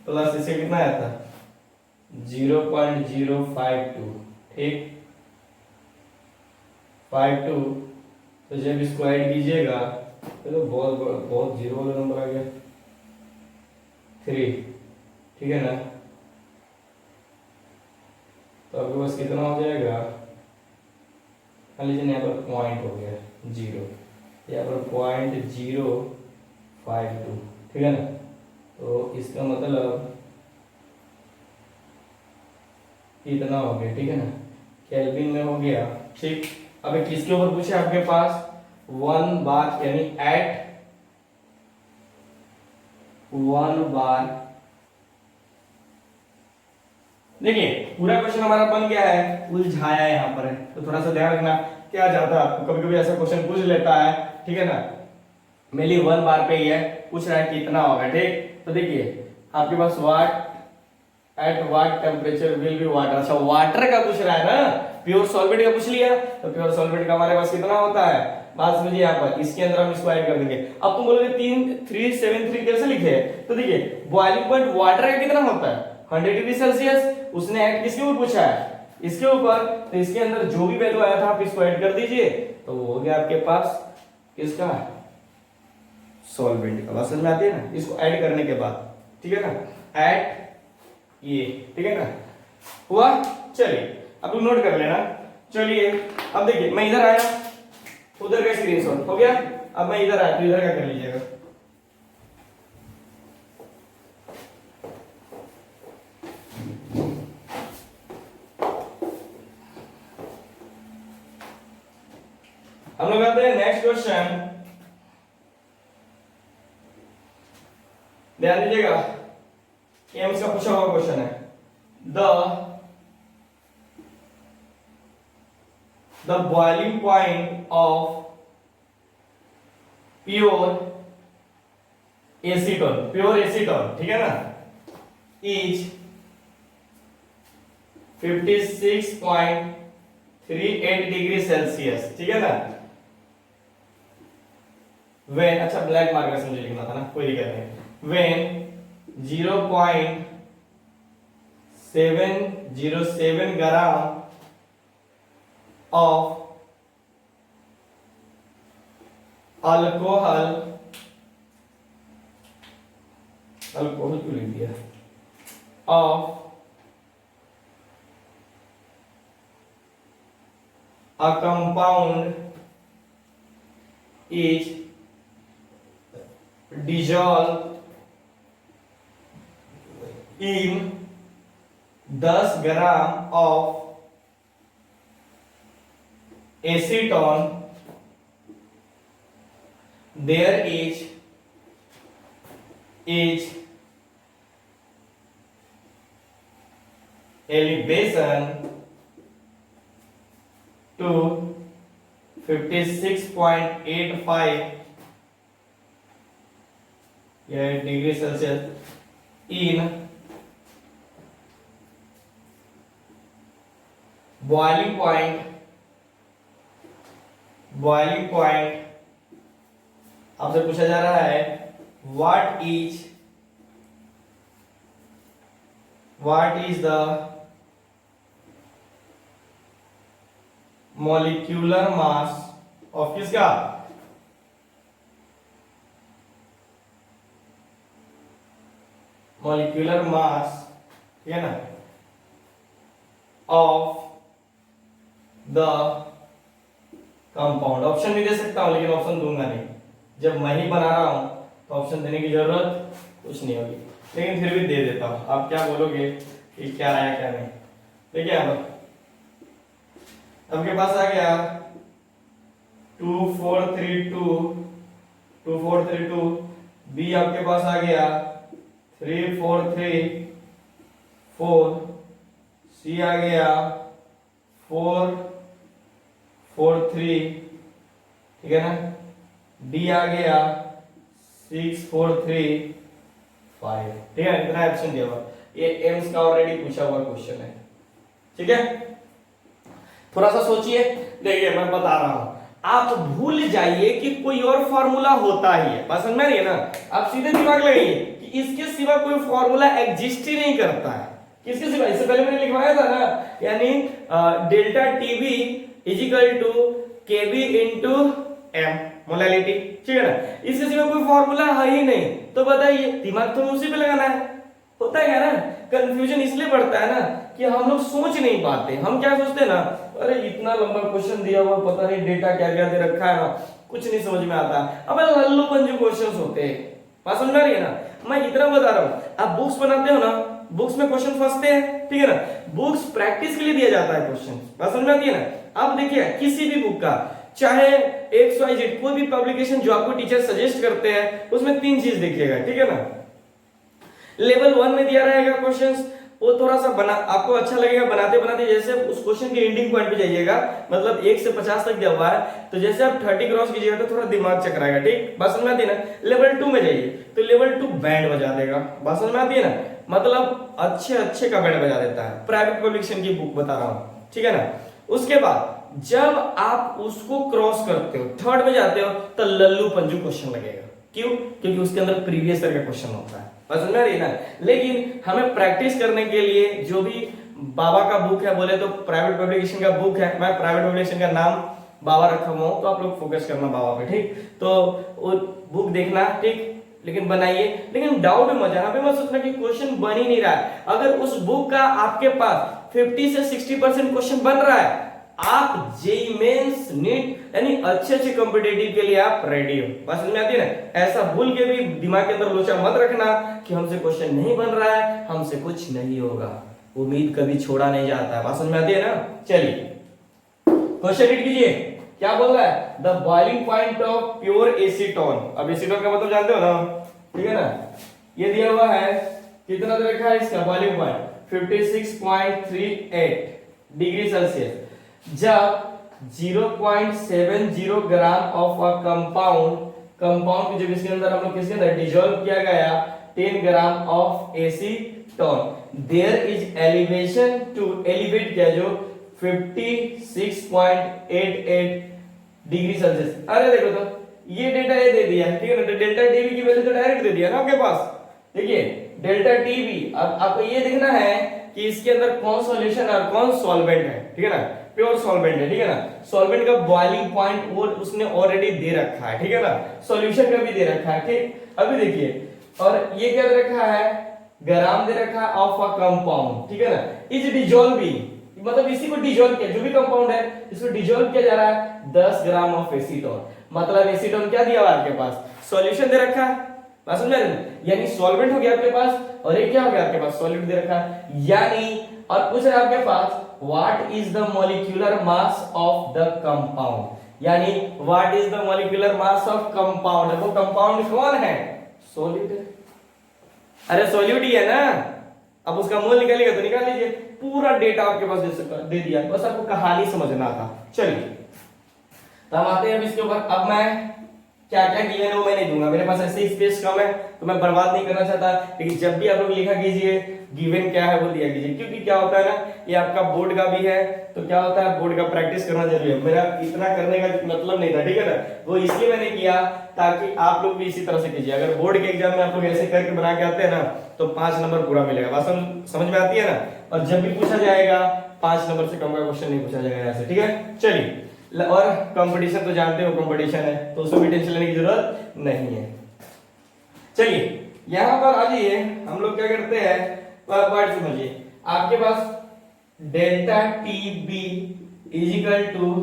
प्लस इसे कितना आया था 0.052, ठीक 52, तो जब इसको ऐड कीजिएगा तो बहुत बहुत जीरो वाला नंबर आ गया 3, ठीक है ना, तो आपके पास कितना हो जाएगा, मान लीजिए यहाँ पर पॉइंट हो गया 0, यहाँ पर 0.052, ठीक है ना, तो इसका मतलब इतना हो गया, ठीक है ना, केल्विन में हो गया, ठीक। अब किसके ऊपर पूछा आपके पास 1 बार, यानी एट 1 बार। देखिए पूरा क्वेश्चन हमारा बन गया है, उलझाया यहाँ पर है, तो थोड़ा सा ध्यान रखना, क्या जाता है आपको कभी कभी ऐसा क्वेश्चन पूछ लेता है, ठीक है ना, मेनली 1 बार पे ही है, पूछ रहा है कितना होगा, ठीक। तो देखिए आपके पास what at what temperature will be water, अच्छा वाटर का पूछ रहा है ना, प्योर सॉल्वेंट का पूछ लिया, तो प्योर सॉल्वेंट का हमारे पास कितना होता है, बात समझिए यहाँ पर, इसके अंदर हम इसको ऐड कर देंगे। अब तुम बोलोगे 373 कैसे लिखे, तो देखिए बॉइलिंग पॉइंट वाटर का कितना होता है 100 डिग्री सेल्सियस, उसने ऐड किसके ऊपर पूछा है इसके ऊपर, तो इसके अंदर जो भी वैल्यू आया था आप इसको ऐड कर दीजिए, तो वो हो गया आपके पास किसका सॉल्वेंट का। बात समझ में आती है ना, इसको ऐड करने के बाद, ठीक है ना, ऐड ये, ठीक है ना, हुआ। चलिए अब तुम नोट कर लेना। चलिए अब देखिए मैं इधर आया, उधर का स्क्रीनशॉट हो गया, अब मैं इधर आया तो इधर का कर लीजिएगा। हम लोग आते हैं नेक्स्ट क्वेश्चन, ध्यान दीजिएगा, एम्स का पूछा हुआ क्वेश्चन है, the boiling point of pure acetone, ठीक है ना, is 56.38 डिग्री सेल्सियस, ठीक है ना, when, अच्छा ब्लैक मार्कर से मुझे लिखना था ना, कोई दिक्कत नहीं, when 0.707 ग्राम of अल्कोहल क्यों लिख दिया, of a compound is dissolved in 10 gram of acetone, there is elevation to 56.85 degree Celsius in boiling point आपसे पूछा जा रहा है what is the molecular mass of किसका molecular mass, ठीक है ना, of the कंपाउंड। ऑप्शन भी दे सकता हूं लेकिन ऑप्शन दूंगा नहीं, जब मैं ही बना रहा हूं तो ऑप्शन देने की जरूरत कुछ नहीं होगी, लेकिन फिर भी दे देता हूं। आप क्या बोलोगे कि क्या आया क्या नहीं। देखिए आपके पास आ गया 2432 बी आपके पास आ गया 3434, सी आ गया 443, ठीक है ना, डी आ गया 6435, ठीक है। इतना ऑप्शन दिया हुआ, ये एम्स का ऑलरेडी पूछा हुआ क्वेश्चन है, ठीक है। थोड़ा सा सोचिए, देखिए मैं बता रहा हूं, आप भूल जाइए कि कोई और फॉर्मूला होता ही है, बात समझ में आ रही है ना। आप सीधे दिमाग लगाइए कि इसके सिवा कोई फॉर्मूला एग्जिस्ट ही नहीं करता है। किसके सिवा? इससे पहले मैंने लिखवाया था ना, यानी delta TB is equal to KB into M molality, ठीक है ना। इसके सिवा कोई फॉर्मूला है ही नहीं, तो बताइए दिमाग तो उसी पे लगाना है। होता है क्या ना, कंफ्यूजन इसलिए बढ़ता है ना कि हम लोग सोच नहीं पाते। हम क्या सोचते हैं ना, अरे इतना लंबा क्वेश्चन दिया हुआ, पता नहीं डेटा क्या क्या दे रखा है ना, कुछ नहीं समझ में आता। अब लल्लू पंजू क्वेश्चंस होते हैं, बात समझ में आ रही है ना। मैं इतना बता रहा हूं, आप बुक्स बनाते हो ना, बुक्स में क्वेश्चन फंसते हैं, ठीक है ना। बुक्स प्रैक्टिस के लिए दिया जाता है क्वेश्चन, बात समझ में आती है ना। आप देखिए किसी भी बुक का, चाहे XYZ कोई भी पब्लिकेशन जो आपको टीचर सजेस्ट करते हैं, उसमें 3 चीज देखिएगा, ठीक है ना। लेवल 1 में दिया रहेगा क्वेश्चंस, वो थोड़ा सा बना आपको अच्छा लगेगा बनाते बनाते, जैसे उस क्वेश्चन के एंडिंग पॉइंट पे जाइएगा, मतलब 1 से 50 तक दिया हुआ है, तो जैसे आप 30 क्रॉस कीजिएगा तो थोड़ा दिमाग चकराएगा, ठीक, बात समझ में आती है ना। लेवल 2 में जाइए तो लेवल 2 बैंड बजा देगा, बात समझ में आती है ना, मतलब अच्छे का बैंड बजा देता है। प्राइवेट पब्लिकेशन की बुक बता रहा हूं, ठीक है ना। उसके बाद जब आप उसको क्रॉस करते हो, 3rd में जाते हो, तो लल्लू पंजू क्वेश्चन लगेगा। क्यों? क्योंकि उसके अंदर प्रीवियस ईयर का क्वेश्चन होता है, समझ में आ रही है ना। लेकिन हमें प्रैक्टिस करने के लिए जो भी बाबा का बुक है, बोले तो प्राइवेट पब्लिकेशन का बुक है, मैं प्राइवेट पब्लिकेशन का नाम बाबा रखा हुआ हूं, तो आप लोग फोकस करना बाबा पे, ठीक। तो वो बुक देखना, ठीक, लेकिन बनाइए, लेकिन डाउट मत जाना पे, मत सोचना कि क्वेश्चन बन ही नहीं रहा है। अगर उस बुक का आपके पास 50 से 60% क्वेश्चन बन रहा है, आप जेईई मेंस नीट यानी अच्छे कॉम्पिटिटिव के लिए आप रेडी हो, बात समझ में आती है ना। ऐसा भूल के भी दिमाग के अंदर लोचा मत रखना कि हमसे क्वेश्चन नहीं बन रहा है, हमसे कुछ नहीं होगा। उम्मीद कभी छोड़ा नहीं जाता है, बात समझ में आती है ना। चलिए क्वेश्चन रीड कीजिए, क्या बोल रहा है, the boiling point of pure acetone. अब एसीटोन का मतलब जानते हो ना, ठीक है ना। ये दिया हुआ है, कितना दे रखा है इसका बॉइलिंग पॉइंट 56.38 डिग्री सेल्सियस। जब 0.70 ग्राम ऑफ अ कंपाउंड जब इसके अंदर हम लोग किसके अंदर डिसॉल्व किया गया 10 gram of acetone, there is elevation to elevate किया जो 56.88 डिग्री सेल्सियस। अरे देखो तो ये डेटा ये दे दिया, ठीक है ना। तो डेल्टा टीवी की वैल्यू तो डायरेक्ट दे दिया ना आपके पास। देखिए डेल्टा टीवी, अब आपको ये देखना है कि इसके अंदर कौन सॉल्यूशन और कौन सॉल्वेंट है, ठीक है ना। प्योर सॉल्वेंट है, ठीक है ना। सॉल्वेंट का बॉइलिंग पॉइंट वो उसने ऑलरेडी दे रखा है, ठीक है ना। सॉल्यूशन का भी दे रखा है, ठीक। अभी देखिए, और ये क्या दे रखा है, ग्राम दे रखा है ऑफ अ कंपाउंड, ठीक है ना। इज डिसॉल्विंग, मतलब इसी को डिजोल्व किया, जो भी कंपाउंड है इसको डिजोल्व किया जा रहा है 10 ग्राम ऑफ एसीटोन। मतलब एसीटोन क्या दिया हुआ है आपके पास, सॉल्यूशन दे रखा है, बात समझ रहे हैं, यानी सॉल्वेंट हो गया आपके पास और ये क्या हो गया आपके पास, सॉलिड दे रखा है। यानी और पूछ रहा है आपके पास what is the molecular mass of the compound, यानी what is the molecular mass of compound, वो कंपाउंड कौन है, सॉलिड है। अरे सॉल्यूट ही है ना, अब उसका मोल निकालेगा तो निकाल लीजिए, पूरा डेटा आपके पास दे दिया, बस आपको कहानी समझना था। चलिए तो हम आते हैं अब इसके ऊपर। अब मैं क्या क्या गिवन है वो मैं नहीं दूंगा, मेरे पास ऐसे ही स्पेस कम है तो मैं बर्बाद नहीं करना चाहता, लेकिन जब भी आप लोग लिखा कीजिए गिवन क्या है वो दिया कीजिए, क्योंकि क्या होता है ना, ये आपका बोर्ड का भी है तो क्या होता है बोर्ड का प्रैक्टिस करना जरूरी है। मेरा इतना करने का मतलब नहीं था, ठीक है ना, वो इसलिए मैंने किया ताकि आप लोग भी इसी तरह से कीजिए। अगर बोर्ड के एग्जाम में आप लोग ऐसे करके बना के आते हैं ना तो 5 नंबर पूरा मिलेगा, बात समझ में आती है ना, और जब भी पूछा जाएगा 5 नंबर से कम का क्वेश्चन नहीं पूछा जाएगा ऐसे, ठीक है। चलिए और कंपटीशन तो जानते हो कंपटीशन है तो उसमें भी टेंशन लेने की जरूरत नहीं है। चलिए यहां पर आ जाइए, हम लोग क्या करते हैं, वर्ड समझिए, आपके पास delta T B is equal to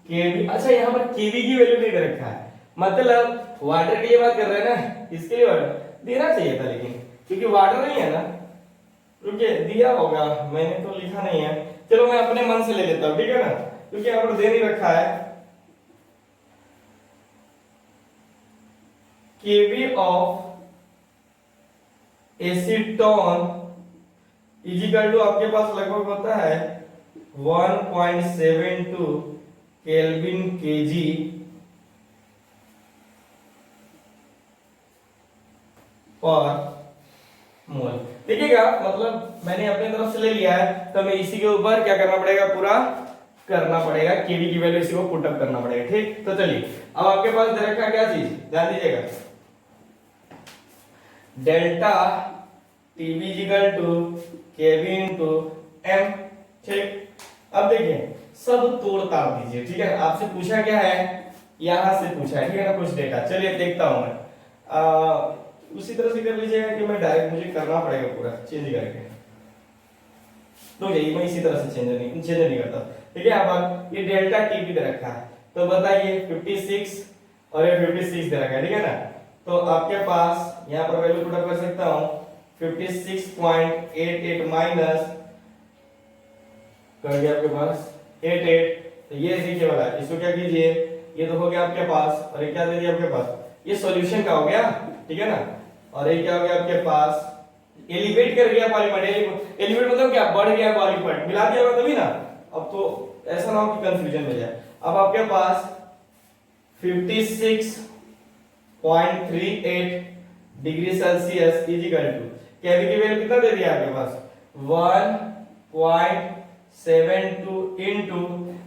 K B. अच्छा यहाँ पर के बी की वैल्यू नहीं दे रखा है, मतलब वाटर की ये बात कर रहे हैं ना, इसके लिए वाटर देना चाहिए था, लेकिन क्योंकि वाटर नहीं है ना, रुकिए दिया होगा, मैंने तो लिखा नहीं है, चलो मैं अपने मन से ले लेता हूं, ठीक है ना, क्योंकि यहाँ पर दे नहीं रखा है केबी ऑफ एसीटोन इजिकल टू आपके पास लगभग होता है 1.72 केल्विन केजी पर मोल। देखिएगा मतलब मैंने अपने तरफ से ले लिया है तो हमें इसी के ऊपर क्या करना पड़ेगा, पूरा करना पड़ेगा, केवी की वैल्यू इसी को पुट अप करना पड़ेगा, ठीक। तो चलिए अब आपके पास दे रखा क्या चीज, ध्यान दीजिएगा, delta TB equal to KB into M, ठीक। अब देखिए सब तोड़ ताड़ दीजिए, ठीक है, आपसे पूछा क्या है, यहां से पूछा है, ठीक है ना, कुछ डेटा, चलिए देखता हूं मैं उसी तरह से कर लीजिएगा कि मैं डायरेक्ट मुझे करना पड़ेगा पूरा चेंज करके, तो यही मैं इसी तरह से चेंज नहीं करता, ठीक है। अब ये डेल्टा टीबी दे रखा है तो बताइए 56 और ये 56 दे रखा है, ठीक है ना, तो आपके पास यहाँ पर वैल्यू पुट अप कर सकता हूँ 56.88 माइनस कर दिया आपके पास 88, तो ये देखिए वाला इसको क्या कीजिए, ये तो हो गया आपके पास, और ये क्या दे दिया आपके पास, ये सॉल्यूशन का हो गया, ठीक है ना, और ये क्या हो गया आपके पास, एलिवेट कर गया पॉलीमर, एलिवेट मतलब क्या, बढ़ गया पॉलीमर, मिला दिया होगा तभी ना, अब तो ऐसा ना हो कि कंफ्यूजन हो जाए। अब आपके पास 56.38 डिग्री सेल्सियस इजिकल टू केवी की वैल्यू कितना दे दिया आपके पास 1.72 इनटू,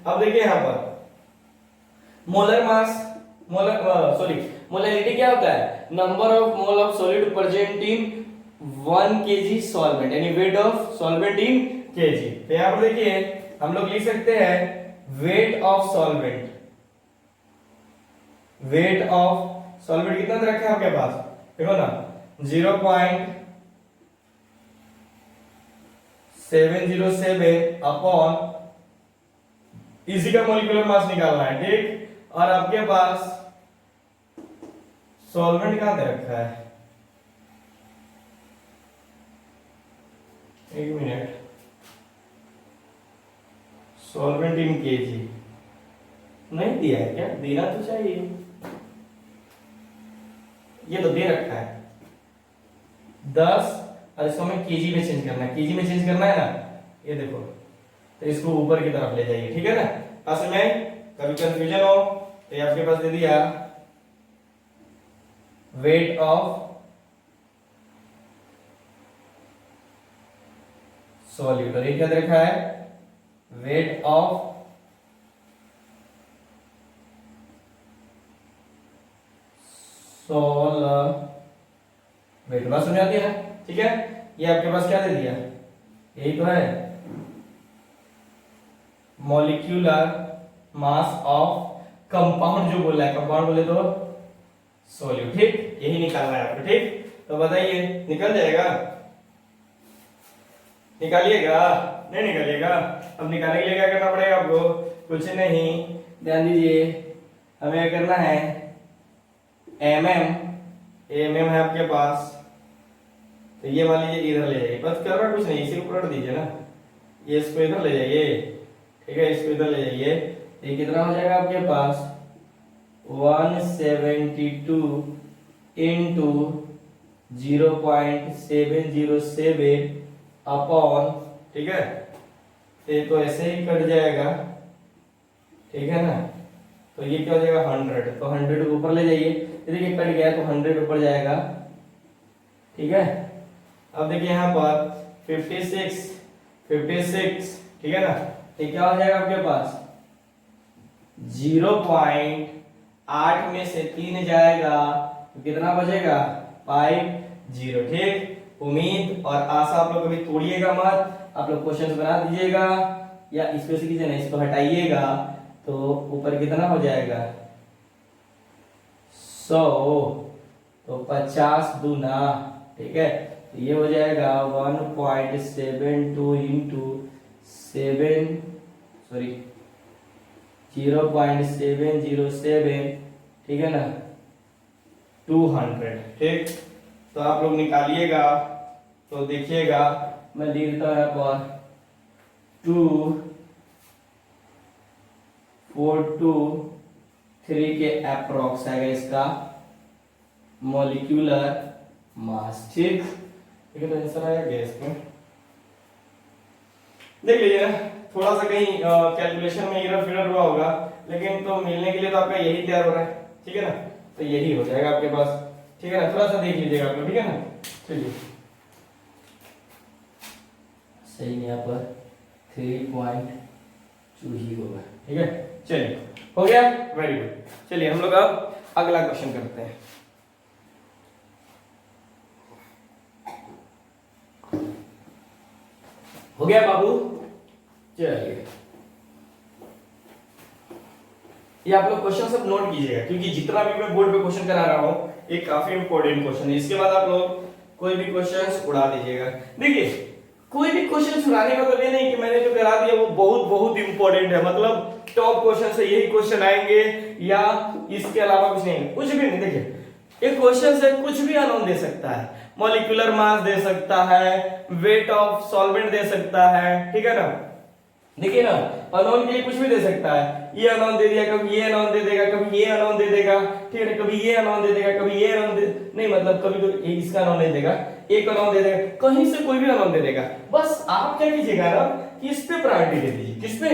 अब देखिए यहां पर मोलर मास, मोलैरिटी क्या होता है, number of mole of solid present in 1 kg solvent, यानी weight of solvent in KG. तो यहां पर देखिए हम लोग लिख सकते हैं weight of solvent, weight of solvent कितना दे रखा है आपके पास, देखो ना 0.707 अपॉन इसी का मॉलिक्यूलर मास निकालना है, ठीक। और आपके पास सॉल्वेंट कहां दे रखा है, एक मिनट, सॉल्वेंट इन केजी नहीं दिया है क्या, देना तो चाहिए, ये तो दे रखा है 10, और इसको हमें केजी में चेंज करना है, केजी में चेंज करना है ना, ये देखो, तो इसको ऊपर की तरफ ले जाइए, ठीक है ना, पास में कभी कंफ्यूजन हो तो ये आपके पास दे दिया वेट ऑफ सॉल्यूट, और ये क्या दे रखा है वेट ऑफ वेट, बात समझ आती है ना, ठीक है। ये आपके पास क्या दे दिया, यही तो है मॉलिक्यूलर मास ऑफ कंपाउंड, जो बोला है कंपाउंड बोले तो सॉल्यूट, ठीक, यही निकालना है आपको, ठीक। तो बताइए निकल जाएगा, निकालिएगा। नहीं निकलेगा। अब निकालने के लिए क्या करना पड़ेगा आपको? कुछ नहीं, ध्यान दीजिए, हमें क्या करना है, एम है आपके पास, तो ये मान लीजिए इधर ले जाइए, बस करना कुछ नहीं, इसी को पलट दीजिए ना, ये इसको इधर ले जाइए, ठीक है, इसको इधर ले जाइए, ये कितना हो जाएगा आपके पास 172 इंटू 0.707 अपॉन, ठीक है, ये तो ऐसे ही कट जाएगा, ठीक है ना, तो ये क्या हो जाएगा 100, तो 100 ऊपर ले जाइए, देखिए कट गया तो 100 ऊपर जाएगा, ठीक है। अब देखिए यहाँ पर 56, ठीक है ना, ये क्या हो जाएगा आपके पास 0.8 में से 3 जाएगा तो कितना बचेगा 50, ठीक। उम्मीद और आशा आप लोग कभी तोड़िएगा मत, आप लोग क्वेश्चंस बना दीजिएगा या इसको से कीजिए ना, इसको हटाइएगा तो ऊपर कितना हो जाएगा 100, तो 50 दूना, ठीक है, तो ये हो जाएगा 1.72 इंटू 0.707, ठीक है ना, 200, ठीक। तो आप लोग निकालिएगा तो देखिएगा, मैं लिख देता हूं यहाँ पर 2423 के अप्रोक्स आएगा इसका मॉलिक्यूलर मास, ठीक है। तो आंसर आया गैस में, देख लीजिए ना, थोड़ा सा कहीं कैलकुलेशन में इधर फिर हुआ होगा, लेकिन तो मिलने के लिए तो आपका यही तैयार हो रहा है, ठीक है ना, तो यही हो जाएगा आपके पास, ठीक है ना, थोड़ा सा देख लीजिएगा आप लोग, ठीक है ना। चलिए सही यहाँ पर 3.2 ही होगा, ठीक है, चलिए हो गया, वेरी गुड। चलिए हम लोग अब अगला क्वेश्चन करते हैं। हो गया बाबू, चलिए ये आप लोग क्वेश्चन सब नोट कीजिएगा, क्योंकि जितना भी मैं बोर्ड पे क्वेश्चन करा रहा हूँ ये काफी इंपॉर्टेंट क्वेश्चन है। इसके बाद आप लोग कोई भी क्वेश्चन उड़ा दीजिएगा। देखिए कोई भी क्वेश्चन उड़ाने का मतलब ये नहीं कि मैंने जो करा दिया वो बहुत बहुत इंपॉर्टेंट है, मतलब टॉप क्वेश्चन से यही क्वेश्चन आएंगे या इसके अलावा कुछ नहीं, कुछ भी नहीं। देखिए एक क्वेश्चन से कुछ भी अननोन दे सकता है, मॉलिक्यूलर मास दे सकता है, वेट ऑफ सॉल्वेंट दे सकता है, ठीक है ना, देखिए ना, अननोन के लिए कुछ भी दे सकता है, ये अननोन दे दिया, कभी ये अननोन दे देगा, कभी ये अननोन दे देगा, ठीक है, कभी ये अननोन दे देगा, कभी ये अननोन दे नहीं, मतलब कभी तो इसका अननोन नहीं देगा, एक अननोन दे देगा, कहीं से कोई भी अननोन दे देगा। बस आप क्या कीजिएगा ना कि इस पे प्रायोरिटी दे दीजिए, किस पे,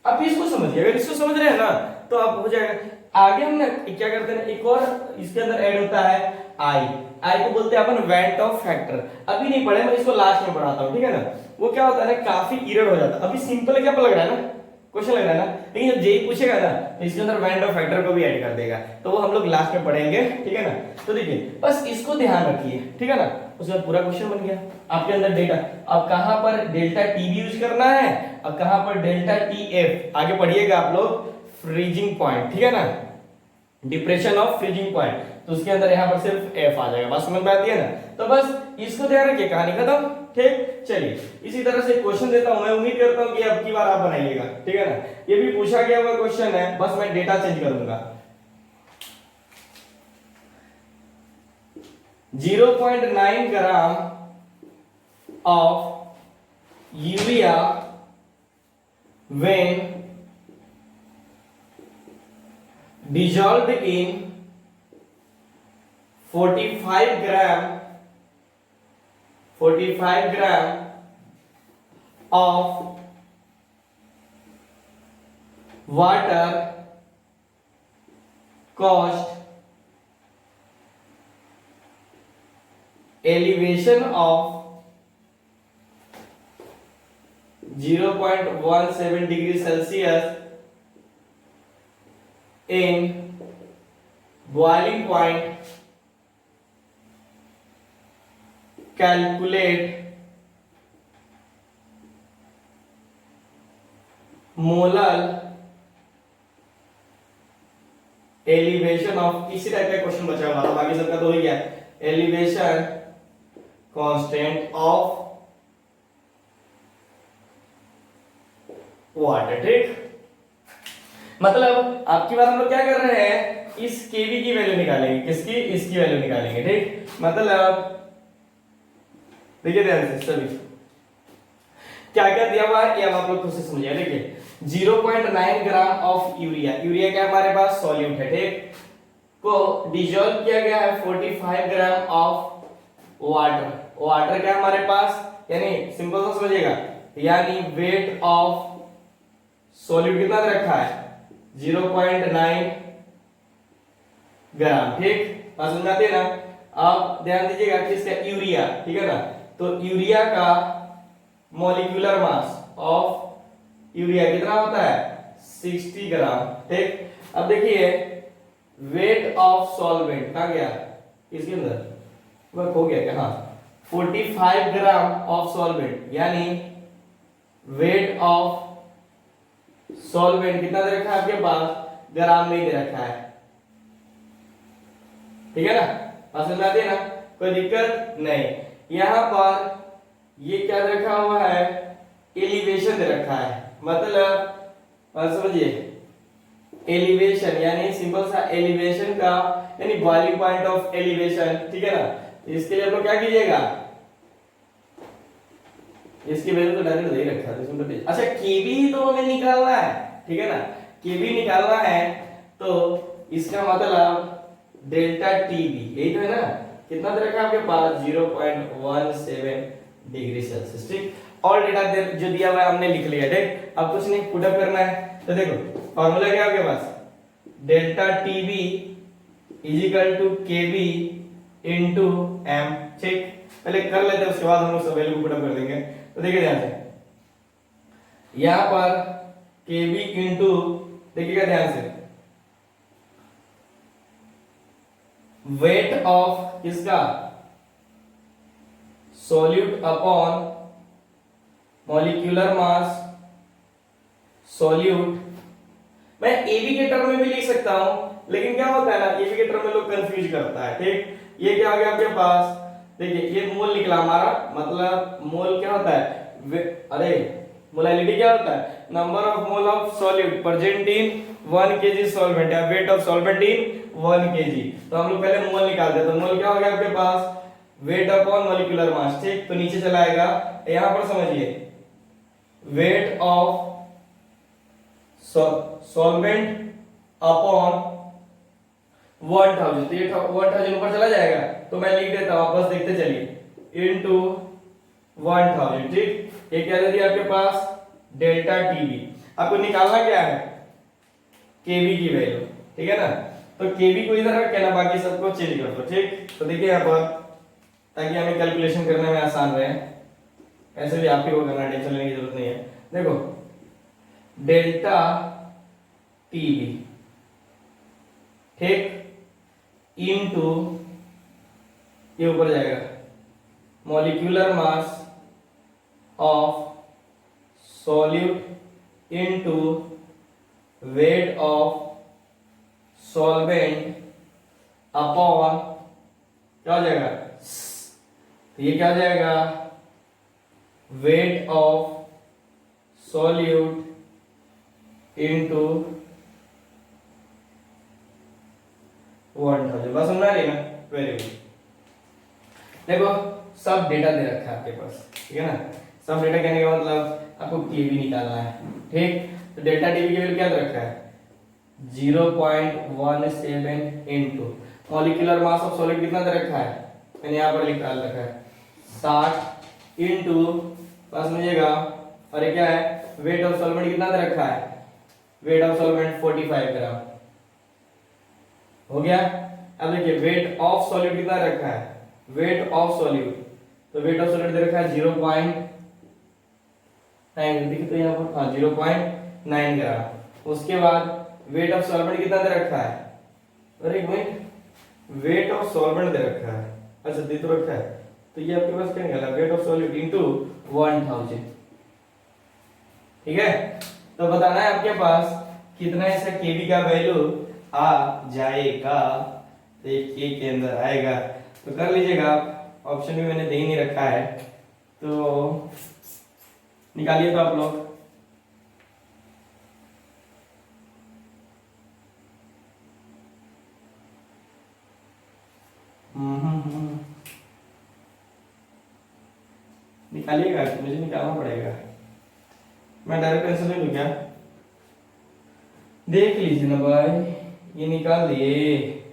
आप इसको समझिए, अगर इसको समझ रहे हैं ना तो आप हो जाएगा। आगे हम ना क्या करते हैं, एक और इसके अंदर ऐड होता है आई को बोलते हैं अपन वेट ऑफ फैक्टर, अभी नहीं पढ़े, मैं इसको लास्ट में पढ़ाता हूँ, ठीक है ना। वो क्या होता है ना, काफी इरर हो जाता है, अभी सिंपल क्या लग रहा है ना, क्वेश्चन लग रहा है ना, लेकिन जब जेई पूछेगा ना तो इसके अंदर वेट ऑफ फैक्टर को भी ऐड कर देगा, तो वो हम लोग लास्ट में पढ़ेंगे, ठीक है ना। तो देखिए बस इसको ध्यान रखिए, ठीक है ना, उसके बाद पूरा क्वेश्चन बन गया आपके अंदर डेटा। अब कहां पर डेल्टा टी भी यूज करना है, अब कहां पर डेल्टा टी एफ, आगे पढ़िएगा आप लोग, फ्रीजिंग पॉइंट, ठीक है ना, डिप्रेशन ऑफ फ्रीजिंग पॉइंट, तो उसके अंदर यहाँ पर सिर्फ एफ आ जाएगा, बात समझ में आती है ना। तो बस इसको ध्यान रखिए, कहानी खत्म, ठीक। चलिए इसी तरह से क्वेश्चन देता हूं, मैं उम्मीद करता हूं कि अब की बार आप बनाइएगा, ठीक है ना। ये भी पूछा गया हुआ क्वेश्चन है, बस मैं डेटा चेंज करूंगा। 0.9 gram of urea when dissolved in 45 gram of water caused elevation of 0.17 degree Celsius in boiling point. Calculate molar elevation of, इसी टाइप का क्वेश्चन बचा हुआ था, बाकी सबका तो हो ही गया। Elevation constant of water. ठीक, मतलब आपकी बार हम लोग क्या कर रहे हैं, इस केवी की वैल्यू निकालेंगे, किसकी, इसकी वैल्यू निकालेंगे। ठीक, मतलब देखिए ध्यान से सभी क्या क्या दिया हुआ है, ये अब आप लोग खुद से समझिए। देखिए 0.9 ग्राम ऑफ यूरिया, यूरिया क्या हमारे पास सॉल्यूट है, ठीक, को डिसॉल्व किया गया है 45 ग्राम ऑफ वाटर, वाटर क्या हमारे पास, यानी सिंपल सा समझिएगा, यानी वेट ऑफ सॉल्यूट कितना दे रखा है 0.9 ग्राम। ठीक, बात समझ आती है ना। अब ध्यान दीजिएगा किसका, यूरिया, ठीक है ना, तो यूरिया का मॉलिक्यूलर मास ऑफ यूरिया कितना होता है 60 ग्राम। ठीक, अब देखिए वेट ऑफ सॉल्वेंट कहां गया, इसके अंदर वह खो गया क्या, हाँ 45 ग्राम ऑफ सॉल्वेंट, यानी वेट ऑफ सॉल्वेंट कितना दे रखा है आपके पास, ग्राम में दे रखा है। ठीक है ना, बात समझ में आती है ना, कोई दिक्कत नहीं। यहां पर ये क्या दे रखा हुआ है, एलिवेशन दे रखा है, मतलब बात समझिए, एलिवेशन यानी सिंपल सा एलिवेशन का, यानी बॉइलिंग पॉइंट ऑफ एलिवेशन। ठीक है ना, इसके लिए आप लोग क्या कीजिएगा, इसकी वैल्यू तो डायरेक्ट दे रखा है, इसमें तो अच्छा केवी तो हमें निकालना है। ठीक है ना, केवी निकालना है, तो इसका मतलब डेल्टा टीबी, यही तो है ना, कितना दे रखा है आपके पास 0.17 डिग्री सेल्सियस। ठीक, और डेटा जो दिया हुआ है हमने लिख लिया। ठीक, अब कुछ नहीं, पुट अप करना है, तो देखो फॉर्मूला क्या है आपके पास, delta TB is equal to KB into M. ठीक, पहले कर लेते हैं, उसके बाद हम लोग सब वैल्यू पुट अप कर देंगे। तो देखिए ध्यान से, यहां पर केबी इनटू, देखिएगा ध्यान से, वेट ऑफ किसका, solute upon molecular mass solute. मैं एबी के टर्म में भी लिख सकता हूं, लेकिन क्या होता है ना, एबी के टर्म में लोग कंफ्यूज करता है। ठीक, ये क्या आ गया आपके पास, देखिए ये मोल निकला हमारा, मतलब मोल क्या होता है, अरे मोलैलिटी क्या होता है, number of mole of solute present in 1 kg solvent, या weight of solvent in 1 kg। तो हम लोग पहले मोल निकालते हैं, तो मोल क्या हो गया आपके पास, वेट अपॉन मॉलिक्यूलर मास। ठीक, तो नीचे चला आएगा, यहां पर समझिए वेट ऑफ सॉल्वेंट अपॉन 1000, तो ये 1000 ऊपर चला जाएगा, तो मैं लिख देता हूं, आप बस देखते चलिए, इनटू 1000। ठीक, ये क्या दे दिया आपके पास, डेल्टा टीबी। आपको निकालना क्या है, केवी की वैल्यू। ठीक है ना, तो केवी को इधर रख के ना बाकी सबको चेंज कर दो। ठीक, तो देखिए यहां पर, ताकि हमें कैलकुलेशन करने में आसान रहे, ऐसे भी आप ही को करना, टेंशन लेने की जरूरत नहीं है। देखो डेल्टा टीबी, ठीक, इनटू ये ऊपर जाएगा molecular mass of solute into wait of solvent upon क्या हो जाएगा, तो ये क्या हो जाएगा, वेट ऑफ सॉल्यूट इनटू 1000। बस समझ आ रही है ना, वेरी गुड। देखो सब डेटा दे रखा है आपके पास, ठीक है ना, सब डेटा कहने का मतलब आपको केवी निकालना है। ठीक, तो डेल्टा टीवी की वैल्यू क्या दे रखा है 0.17 into molecular mass of solid कितना दे रखा है, मैंने यहां पर लिख रखा है 60 इनटू, बस समझिएगा, और ये क्या है, वेट ऑफ सॉल्वेंट कितना दे रखा है, वेट ऑफ सॉल्वेंट 45 ग्राम हो गया। अब देखिए वेट ऑफ सॉल्यूट कितना रखा है, वेट ऑफ सॉल्यूट, तो वेट ऑफ सॉल्यूट दे रखा है 0.9, देखिए तो यहाँ पर, हाँ 0.9 ग्राम। उसके बाद वेट ऑफ सॉल्वेंट कितना दे रखा है, अरे एक मिनट, वेट ऑफ सॉल्वेंट दे रखा है, अच्छा दे तो रखा है, तो ये आपके पास क्या निकला, वेट ऑफ सॉल्यूट इनटू 1000। ठीक है, तो बताना है आपके पास कितना ऐसा केवी का वैल्यू आ जाएगा, तो के अंदर आएगा, तो कर लीजिएगा, ऑप्शन भी मैंने दे ही नहीं रखा है, तो निकालिए तो आप लोग। निकालिएगा, मुझे निकालना पड़ेगा, मैं डायरेक्ट आंसर नहीं लूँ क्या? देख लीजिए ना भाई, ये निकाल दिए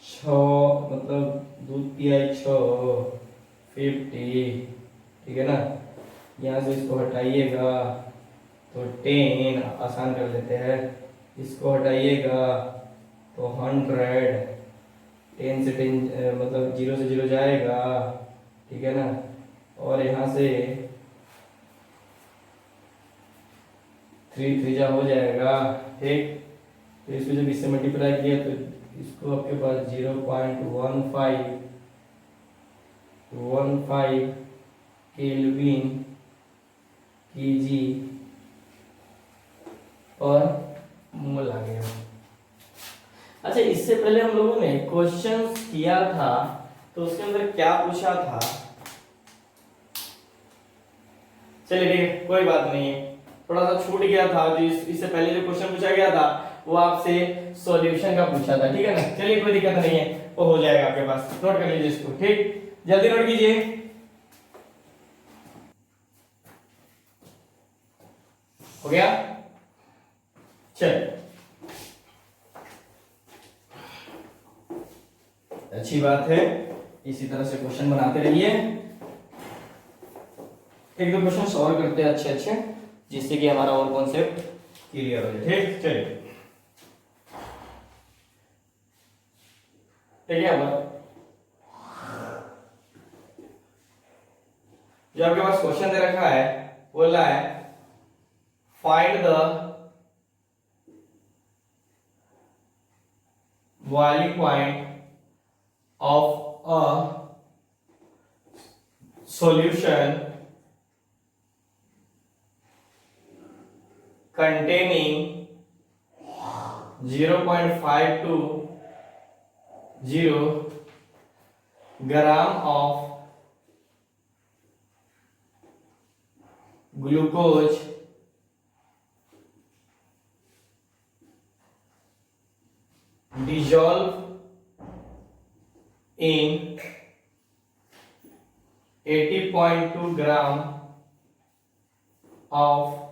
6, मतलब दूध पिया 6 50, ठीक है ना। यहाँ से इसको हटाइएगा तो 10, आसान कर लेते हैं, इसको हटाइएगा तो 100, 10 से 10 मतलब 0 से 0 जाएगा, ठीक है ना। और यहाँ से 3 3 हो जाएगा, ठीक। तो इसको जब इससे मल्टीप्लाई किया तो इसको आपके पास 0.15 केल्विन केजी और मोल आ गया। अच्छा, इससे पहले हम लोगों ने क्वेश्चन किया था तो उसके अंदर क्या पूछा था? चलिए ठीक है, कोई बात नहीं है, थोड़ा सा छूट गया था। जो इससे पहले जो क्वेश्चन पूछा गया था वो आपसे सॉल्यूशन का पूछा था, ठीक है ना। चलिए कोई दिक्कत नहीं है, वो हो जाएगा आपके पास, नोट कर लीजिए इसको, ठीक, जल्दी नोट कीजिए। हो गया, चल, अच्छी बात है, इसी तरह से क्वेश्चन बनाते रहिए। एक दो क्वेश्चन सॉल्व करते हैं अच्छे अच्छे, जिससे कि हमारा और कॉन्सेप्ट क्लियर हो जाए, ठीक। चलिए ठीक है, अब जो आपके पास क्वेश्चन दे रखा है, बोला है find the boiling point of a solution containing 0.520 gram of glucose dissolved in 80.2 gram of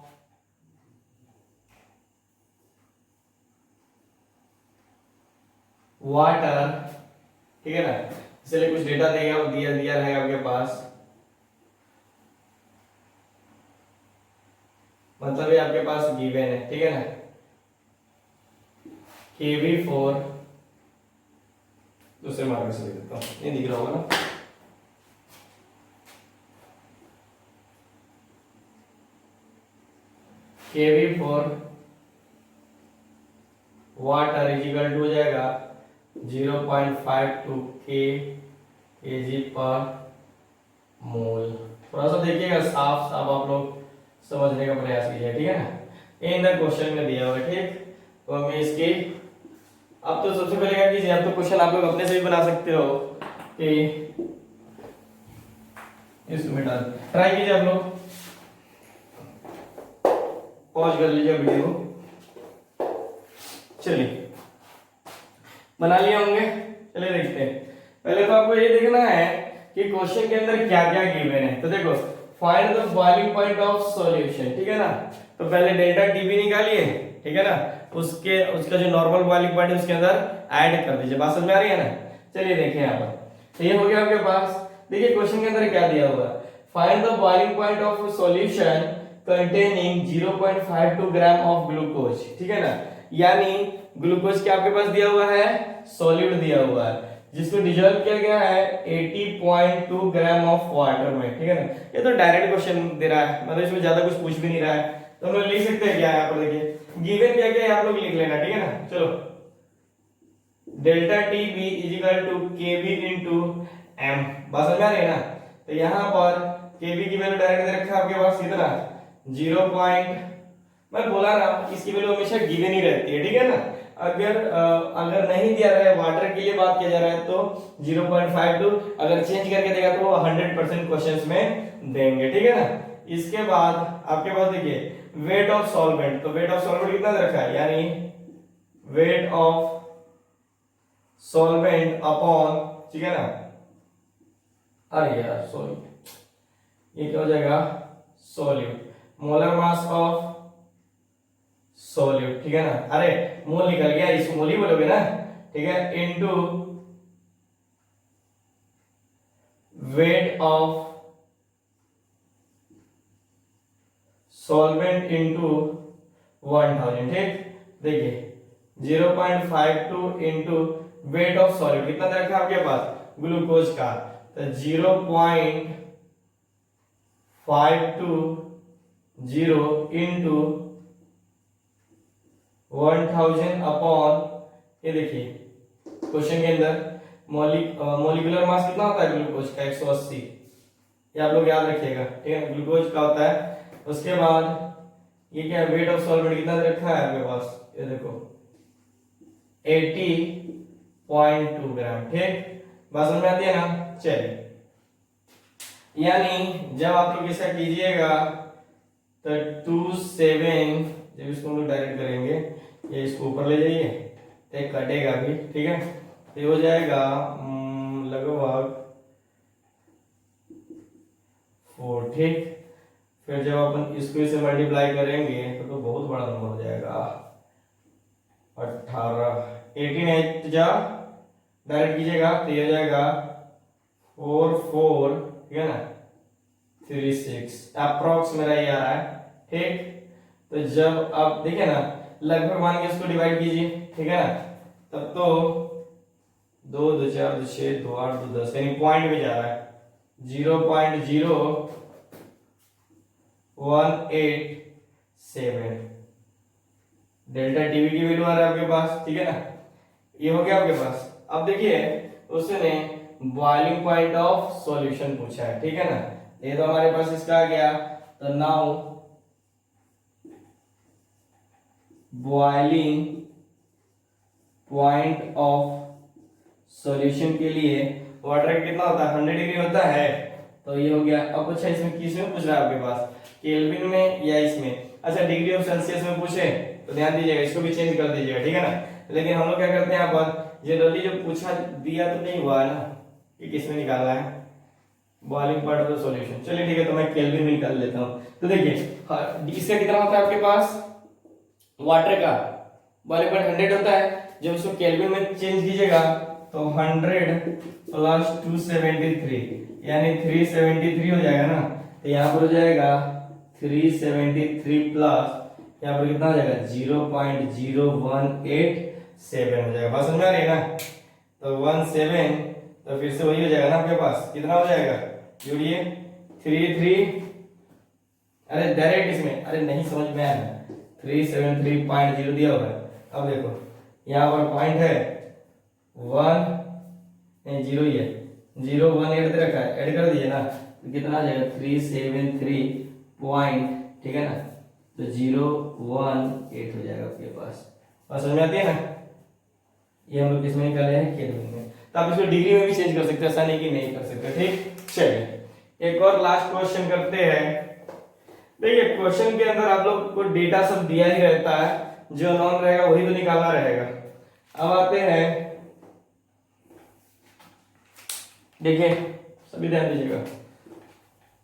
water, ठीक है ना। इसलिए कुछ डेटा दिया रहेगा आपके पास, मतलब ये आपके पास गिवन है, ठीक है ना। Kv4 दूसरे मार्कर से लिख देता हूँ, नहीं दिख रहा होगा ना। Kv4 water is equal to हो जाएगा 0.52 kg पर मोल। थोड़ा सा देखिएगा, साफ साफ आप लोग समझने का प्रयास कीजिए, ठीक है ना। इन द क्वेश्चन में दिया हुआ है, ठीक। तो हमें इसकी, अब तो सबसे पहले क्या कीजिए, अब तो क्वेश्चन आप लोग अपने से भी बना सकते हो कि इसमें डाल ट्राई कीजिए आप लोग, पॉज कर लीजिए वीडियो। चलिए बना लिए होंगे, चलिए देखते हैं। पहले तो आपको ये देखना है कि क्वेश्चन के अंदर क्या क्या गिवन है। तो देखो, find the boiling point of solution, ठीक है ना। तो पहले डेल्टा टीबी निकालिए, ठीक है ना। उसका जो नॉर्मल बॉइलिंग पॉइंट है उसके अंदर ऐड कर दीजिए। बात समझ में आ रही है ना। चलिए देखें यहाँ पर, तो ये हो गया आपके पास। देखिए क्वेश्चन के अंदर क्या दिया हुआ है, find the boiling point of solution containing 0.52 gram of glucose, ठीक है ना। यानी ग्लूकोज क्या आपके पास दिया हुआ है, सॉलिड दिया हुआ है, जिसको डिजोल्व किया गया है 80.2 ग्राम ऑफ वाटर में, ठीक है ना। ये तो डायरेक्ट क्वेश्चन दे रहा है, मतलब इसमें ज्यादा कुछ पूछ भी नहीं रहा है, तो हम लोग लिख सकते हैं क्या है यहाँ पर। देखिए गिवन क्या क्या है आप लोग लिख लेना, ठीक है ना। चलो, delta T B is equal to K B into M, बात समझ आ रही है ना। तो यहाँ पर के बी की वैल्यू डायरेक्ट दे रखा है आपके पास कितना, 0. मैं बोला ना, इसकी वैल्यू हमेशा गिवन ही रहती है, ठीक है ना। अगर नहीं दिया रहा है, वाटर के लिए बात किया जा रहा है, तो 0.52, अगर चेंज करके देगा तो 100% क्वेश्चंस में देंगे, ठीक है ना। इसके बाद आपके पास देखिए वेट ऑफ सॉल्वेंट, तो वेट ऑफ सॉल्वेंट कितना दे रखा है, यानी वेट ऑफ सॉल्वेंट अपॉन, ठीक है ना, अरे यार सॉरी, ये क्या हो जाएगा, solute, molar mass of solute, ठीक है ना, अरे मोल निकल गया, इसको मोल ही बोलोगे ना, ठीक है, into wait of solvent into 1000, ठीक, देखिए 0.52 इंटू वेट ऑफ सॉल्यूट, कितना दे रखा है आपके पास ग्लूकोज का, तो 0.520 इंटू 1000 अपॉन, ये देखिए क्वेश्चन के अंदर मोलिकुलर मास कितना होता है ग्लूकोज का, 180, ये आप लोग याद रखिएगा, ठीक है, ग्लूकोज का होता है। उसके बाद ये क्या है, वेट ऑफ सॉल्वेंट कितना दे रखा है आपके पास, ये देखो 80.2 ग्राम, ठीक, बात समझ में आती है ना, चलिए, यानी जब आप लोग ऐसा कीजिएगा तो 27, जब इसको हम लोग डायरेक्ट करेंगे, ये इसको ऊपर ले जाइए तो एक कटेगा भी, ठीक है, तो ये हो जाएगा लगभग 4, ठीक, फिर जब अपन इसको इसे मल्टीप्लाई करेंगे तो बहुत बड़ा नंबर हो जाएगा, 18, 18 जा डायरेक्ट कीजिएगा तो ये हो जाएगा 44, ठीक है ना, 36 अप्रोक्स मेरा ये आ रहा है, ठीक, तो जब आप देखिए ना लगभग मान के इसको डिवाइड कीजिए, ठीक है ना, तब तो 2 2 4 2 6 2 8 2 10, यानी पॉइंट में जा रहा है 0.0187, डेल्टा टीवी की वैल्यू आ रहा है आपके पास, ठीक है ना, ये हो गया आपके पास। अब देखिए उसने बॉइलिंग पॉइंट ऑफ सॉल्यूशन पूछा है, ठीक है ना, ये तो हमारे पास इसका आ गया, तो now boiling point of solution के लिए वाटर कितना होता है, 100 डिग्री होता है, तो ये हो गया। अब अच्छा इसमें किसमें पूछ रहा है आपके पास, केल्विन में या इसमें, अच्छा डिग्री ऑफ सेल्सियस में पूछे तो ध्यान दीजिएगा, इसको भी चेंज कर दीजिएगा, ठीक है ना, लेकिन हम लोग क्या करते हैं यहाँ पर जनरली जो पूछा दिया तो नहीं हुआ है ना कि किसमें निकालना है boiling point of the solution, चलिए ठीक है, तो मैं केल्विन में निकाल लेता हूँ। तो देखिए इसका कितना होता है आपके पास, वाटर का बॉइलिंग पॉइंट 100 होता है, जब उसको केल्विन में चेंज कीजिएगा तो 100 प्लस 273 यानी 373 हो जाएगा ना, तो यहाँ पर हो जाएगा 373 प्लस यहाँ पर कितना हो जाएगा 0.0187 हो जाएगा, बात समझ में आ रही है ना, तो 17, तो फिर से वही हो जाएगा ना आपके पास, कितना हो जाएगा जोड़िए 33, अरे डायरेक्ट इसमें, अरे नहीं समझ में आया, 373.0 दिया हुआ है। अब देखो यहाँ पर पॉइंट है 1 नहीं 0 ही है, 0 1 ऐड रखा है, ऐड कर दीजिए ना, तो कितना आ जाएगा 373 पॉइंट, ठीक है ना, तो 018 हो जाएगा आपके पास, बात समझ में आती है ना, ये हम लोग किसमें निकाले हैं केल्विन में, तो आप इसको डिग्री में भी चेंज कर सकते हैं, ऐसा नहीं कि नहीं कर सकते, ठीक। चलिए एक और लास्ट क्वेश्चन करते हैं। देखिए क्वेश्चन के अंदर आप लोग को डेटा सब दिया ही रहता है, जो नॉन रहेगा वही तो निकालना रहेगा। अब आते हैं, देखिए सभी ध्यान दीजिएगा,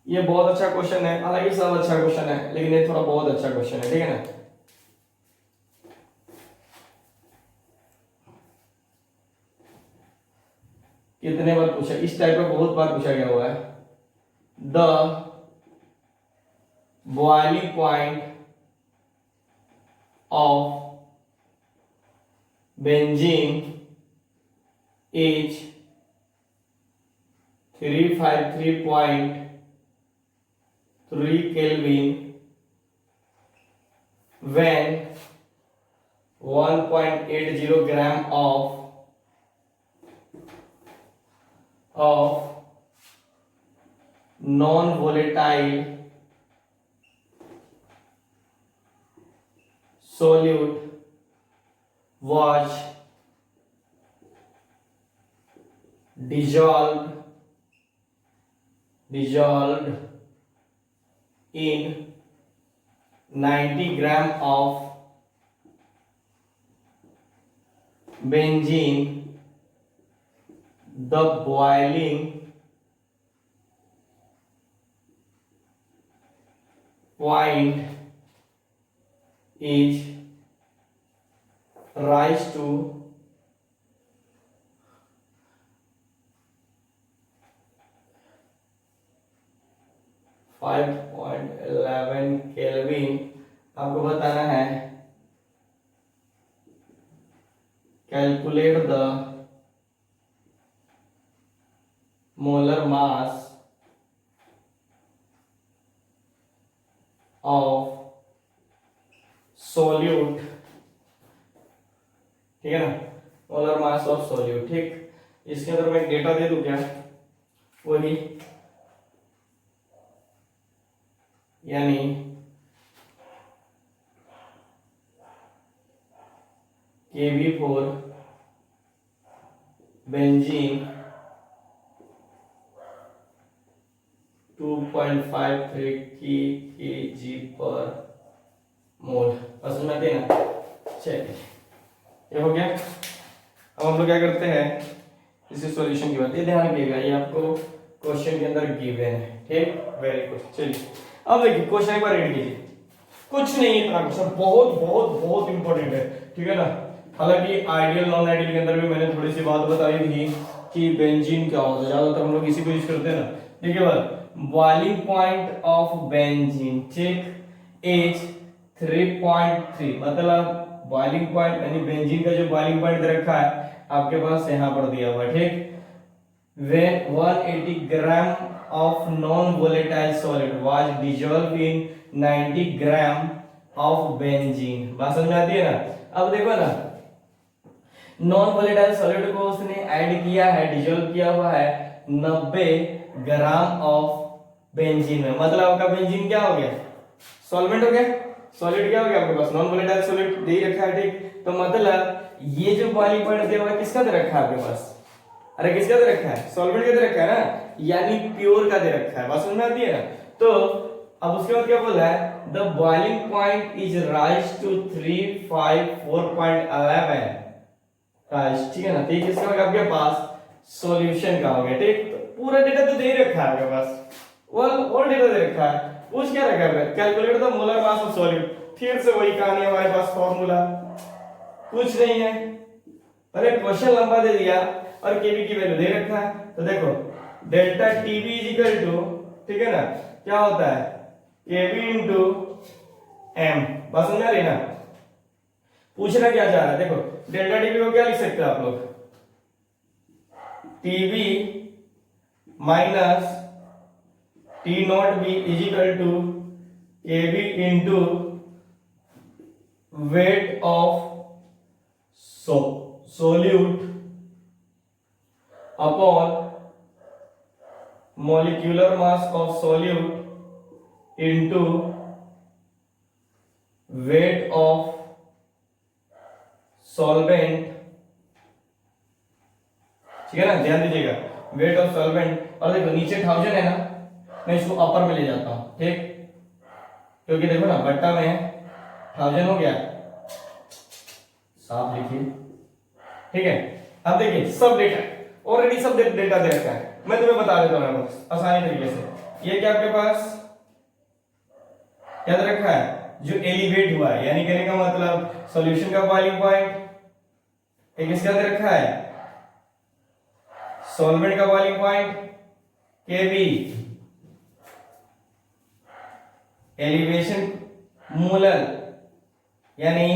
ये बहुत अच्छा क्वेश्चन है, हालांकि सब अच्छा क्वेश्चन है लेकिन ये थोड़ा बहुत अच्छा क्वेश्चन है, ठीक है ना। कितने बार पूछा, इस टाइप का बहुत बार पूछा गया हुआ है। The boiling point of benzene is 353.3 Kelvin when 1.80 gram of non-volatile solute was dissolved in 90 gram of benzene the boiling point is rise to 5.11 kelvin. आपको बताना है calculate the molar mass of solute, ठीक है ना, मोलर मास ऑफ सोल्यूट। ठीक, इसके अंदर मैं डेटा दे दूं क्या, वही यानी Kb फॉर बेंजीन 2.53 kg पर मोल। समझ में आती है ना। चलिए ये हो गया। अब हम लोग क्या करते हैं, इसी सॉल्यूशन की बात, ये ध्यान रखिएगा, ये आपको क्वेश्चन के अंदर गिवन है। ठीक, वेरी गुड। चलिए अब देखिए क्वेश्चन एक बार रीड कीजिए। कुछ नहीं इतना क्वेश्चन, बहुत बहुत बहुत इंपॉर्टेंट है, ठीक है ना। हालांकि आइडियल नॉन आइडियल के अंदर भी मैंने थोड़ी सी बात बताई थी कि बेंजीन क्या होता है, ज्यादातर हम लोग इसी को यूज करते हैं ना। देखिए बात, बॉइलिंग पॉइंट ऑफ बेंजीन, ठीक, इज 3.3, मतलब बॉइलिंग पॉइंट यानी बेंजीन का जो बॉइलिंग पॉइंट दे रखा है आपके पास यहाँ पर दिया हुआ है। ठीक, when 180 gram of non-volatile solid was dissolved in 90 gram of benzene। बात समझ में आती है ना। अब देखो ना, नॉन वोलेटाइल सॉलिड को उसने ऐड किया है, डिजोल्व किया हुआ है 90 ग्राम ऑफ बेंजीन में, मतलब आपका बेंजीन क्या हो गया, सॉल्वेंट हो गया, सॉलिड क्या हो गया आपके पास, नॉन वोलेटाइल सॉलिड दे ही रखा है। ठीक, तो मतलब ये जो बॉइलिंग पॉइंट दिया हुआ है किसका दे रखा है आपके पास, अरे किसका दे रखा है, सॉल्वेंट का दे रखा है ना, यानी प्योर का दे रखा है। बात समझ में आती है ना। तो अब उसके बाद क्या बोला है, the boiling point is rise to 354.11 rise, ठीक है ना। तो ये किसका होगा आपके पास, सॉल्यूशन का हो गया। ठीक, तो पूरा डेटा तो दे रखा है आपके पास, ऑल डेटा दे रखा है। पूछ क्या रखा है, calculate the molar mass of solute. फिर से वही कहानी, हमारे पास फॉर्मूला कुछ नहीं है, अरे क्वेश्चन लंबा दे दिया और केबी की वैल्यू दे रखा है। तो देखो delta TB is equal to, ठीक है ना, क्या होता है, केबी इंटू एम। बस समझ आ रही ना। पूछना क्या चाह रहा है, देखो डेल्टा टीबी को क्या लिख सकते हो आप लोग, TB minus T not B is equal to KB into weight of solute upon molecular mass of solute into weight of solvent, ठीक है ना, ध्यान दीजिएगा, वेट ऑफ सॉल्वेंट। और देखो नीचे 1000 है ना, मैं इसको अपर में ले जाता हूं, ठीक, क्योंकि देखो ना बट्टा में 1000 हो गया, साफ लिखिए, ठीक है। अब देखिए सब डेटा ऑलरेडी, सब डेटा दे रखा है, मैं तुम्हें बता देता हूं आसानी तरीके से। ये क्या आपके पास क्या दे रखा है, जो एलिवेट हुआ है, यानी कहने का मतलब सॉल्यूशन का बॉइलिंग पॉइंट, एक इसका दे रखा है सॉल्वेंट का बॉइलिंग पॉइंट केबी, एलिवेशन मोलर यानी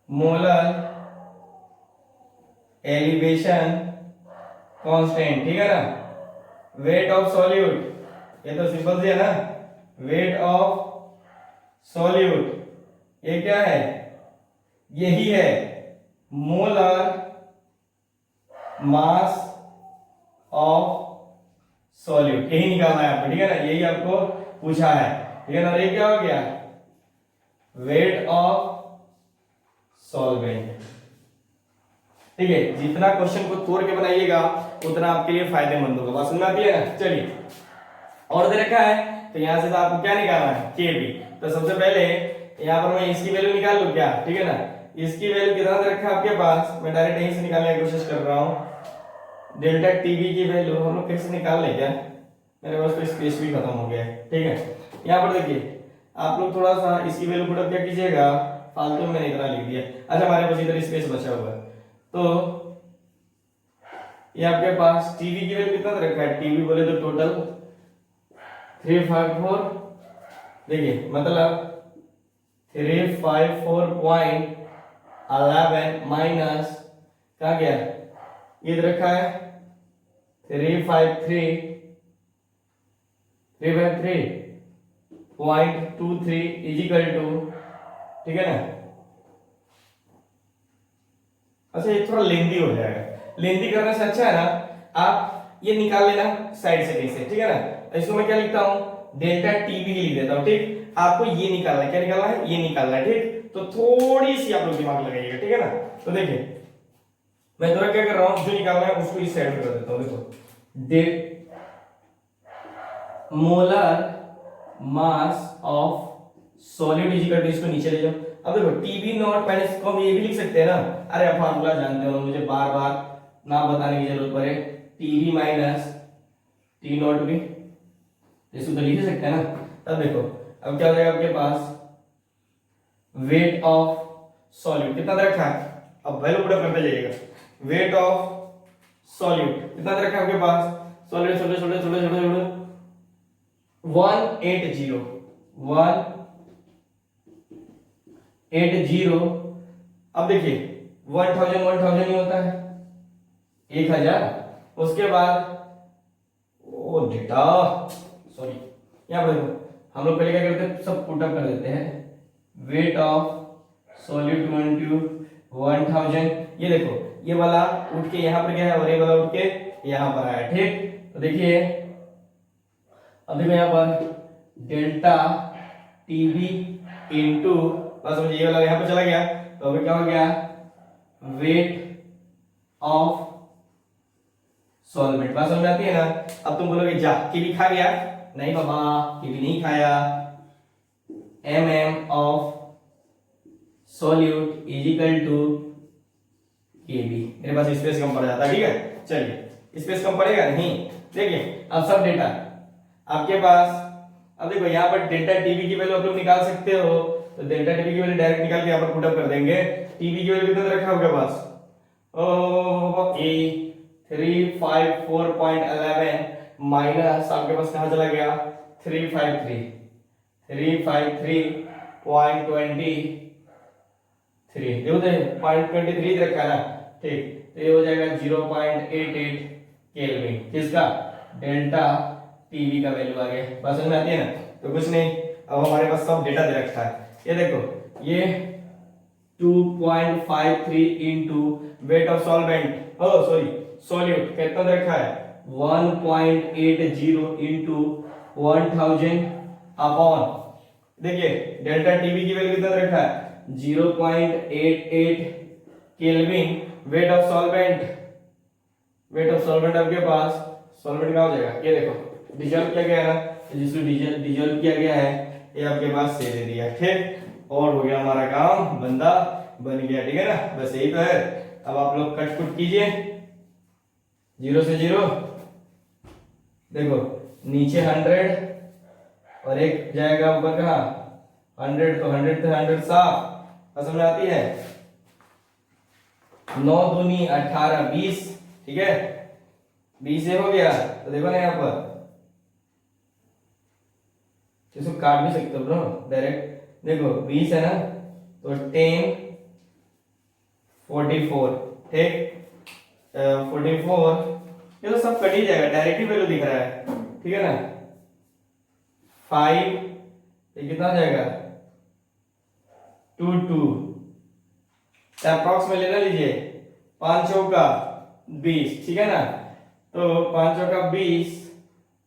मोलर एलिवेशन कांस्टेंट, ठीक है ना, वेट ऑफ सॉल्यूट, ये तो सिंपल सी है ना, वेट ऑफ सॉल्यूट, ये क्या है, यही है मोलर मास ऑफ सॉल्यूट, यही निकालना है आपको, ठीक है ना, यही आपको पूछा है, ठीक है ना। ये क्या हो गया, वेट ऑफ सॉल्वेंट, ठीक है। जितना क्वेश्चन को तोड़ के बनाइएगा उतना आपके लिए फायदेमंद होगा। बात समझ में आती है ना। चलिए और दे रखा है, तो यहां से तो आपको क्या निकालना है, केबी। तो सबसे पहले यहां पर मैं इसकी वैल्यू निकाल लूं क्या, ठीक है ना। इसकी वैल्यू कितना दे रखा है आपके पास, मैं डायरेक्ट यहीं से निकालने की कोशिश कर रहा हूं, डेल्टा टीवी की वैल्यू हम लोग कैसे निकाल ले क्या, मेरे पास तो स्पेस भी खत्म हो गया है, ठीक है। यहाँ पर देखिए आप लोग थोड़ा सा इसकी वैल्यू पुट अप क्या कीजिएगा, फालतू में मैंने इतना लिख दिया। अच्छा हमारे पास इधर स्पेस बचा हुआ है, तो ये आपके पास टीवी की वैल्यू कितना रखा है, टीवी बोले तो टोटल 354, देखिए मतलब 354.11 माइनस कहाँ गया, इधर रखा है 353.23 इजिकल टू, ठीक है ना। अच्छा ये थोड़ा लेंदी हो जाएगा, लेंदी करने से अच्छा है ना आप ये निकाल लेना साइड से कैसे, ठीक है ना। इसको मैं क्या लिखता हूं, डेल्टा टीवी लिख देता हूं, ठीक। आपको ये निकालना है, क्या निकालना है, ये निकालना है, ठीक। तो थोड़ी सी आप लोग दिमाग लगाइएगा, ठीक है ना। तो देखिए मैं थोड़ा क्या कर रहा हूं, जो निकालना है उसको इस साइड में कर देता हूं। देखो molar mass of solid is equal to, इसको नीचे ले जाओ। अब देखो टीबी नॉट मैंने इसको हम ये भी लिख सकते हैं ना, अरे आप फार्मूला जानते हो, मुझे बार बार ना बताने की जरूरत पड़े, टीबी माइनस टी नॉट भी, इसको तो लिख ही सकते हैं ना। तब देखो अब क्या हो जाएगा आपके पास, वेट ऑफ सॉल्यूट कितना दे रखा है, अब वैल्यू पुट अप करते जाइएगा, वेट ऑफ सॉल्यूट कितना दे रखा है आपके पास, सॉल्यूट छोटे छोटे छोटे छोटे छोटे 180 अब देखिए 1000 ही होता है 1000, उसके बाद ओ डेटा सॉरी यहाँ पर देखो हम लोग पहले क्या करते हैं, सब पुट अप कर देते हैं, वेट ऑफ सॉलिड 1000, ये देखो ये वाला उठ के यहाँ पर गया है और ये वाला उठ के यहाँ पर आया, ठीक। तो देखिए अब देखो यहाँ पर डेल्टा टीबी इंटू, बस मुझे ये वाला यहाँ पर चला गया, तो अभी क्या हो गया, वेट ऑफ सॉल्वेंट, बात समझ में आती है ना। अब तुम बोलोगे जा कीवी खा गया, नहीं बाबा कीवी नहीं खाया, mm of solute is equal to KB, मेरे पास स्पेस कम पड़ जाता है, ठीक है। चलिए स्पेस कम पड़ेगा नहीं, देखिए अब सब डेटा आपके पास, अब देखो यहाँ पर डेल्टा टीबी की वैल्यू आप लोग निकाल सकते हो, तो डेल्टा टीबी की वैल्यू डायरेक्ट निकाल के यहाँ पर पुट अप कर देंगे। टीबी की वैल्यू कितना रखा होगा पास, ओ ए 354.11 माइनस आपके पास कहाँ चला गया 353.23, देखो तो 0.23 रखा है ना, ठीक। तो ये हो जाएगा 0.88 केल्विन, किसका, डेल्टा टीवी का वैल्यू आ गया, बात समझ में आती है ना। तो कुछ नहीं, अब हमारे पास सब डेटा दे रखा है, ये देखो ये 2.53 into weight of solvent, oh sorry solute कितना दे रखा है 1.80 इंटू 1000 अपॉन, देखिए डेल्टा टीवी की वैल्यू कितना दे रखा है 0.88 केल्विन, वेट ऑफ सॉल्वेंट आपके पास, सॉल्वेंट क्या हो जाएगा, ये देखो डिजॉल्व किया गया है ना, जिसको डिजॉल्व किया गया है ये आपके पास से दे दिया, ठीक। और हो गया हमारा काम, बंदा बन गया, ठीक है ना, बस यही तो है। अब आप लोग कट कुट कीजिए 0 से 0, देखो नीचे 100 और एक जाएगा ऊपर कहाँ 100, तो 100 से 100 साफ, समझ में आती है, 9 दूनी 18 20, ठीक है 20 से हो गया, तो देखो ना यहाँ पर इसको काट भी सकते हो ब्रो डायरेक्ट, देखो 20 है ना, तो 10 44, ठीक 44, ये तो सब कट ही जाएगा, डायरेक्ट ही वैल्यू दिख रहा है, ठीक है ना। 5 ये कितना हो जाएगा 2 अप्रॉक्स में लेना लीजिए, 5 चौका 20, ठीक है ना, तो 5 चौका 20,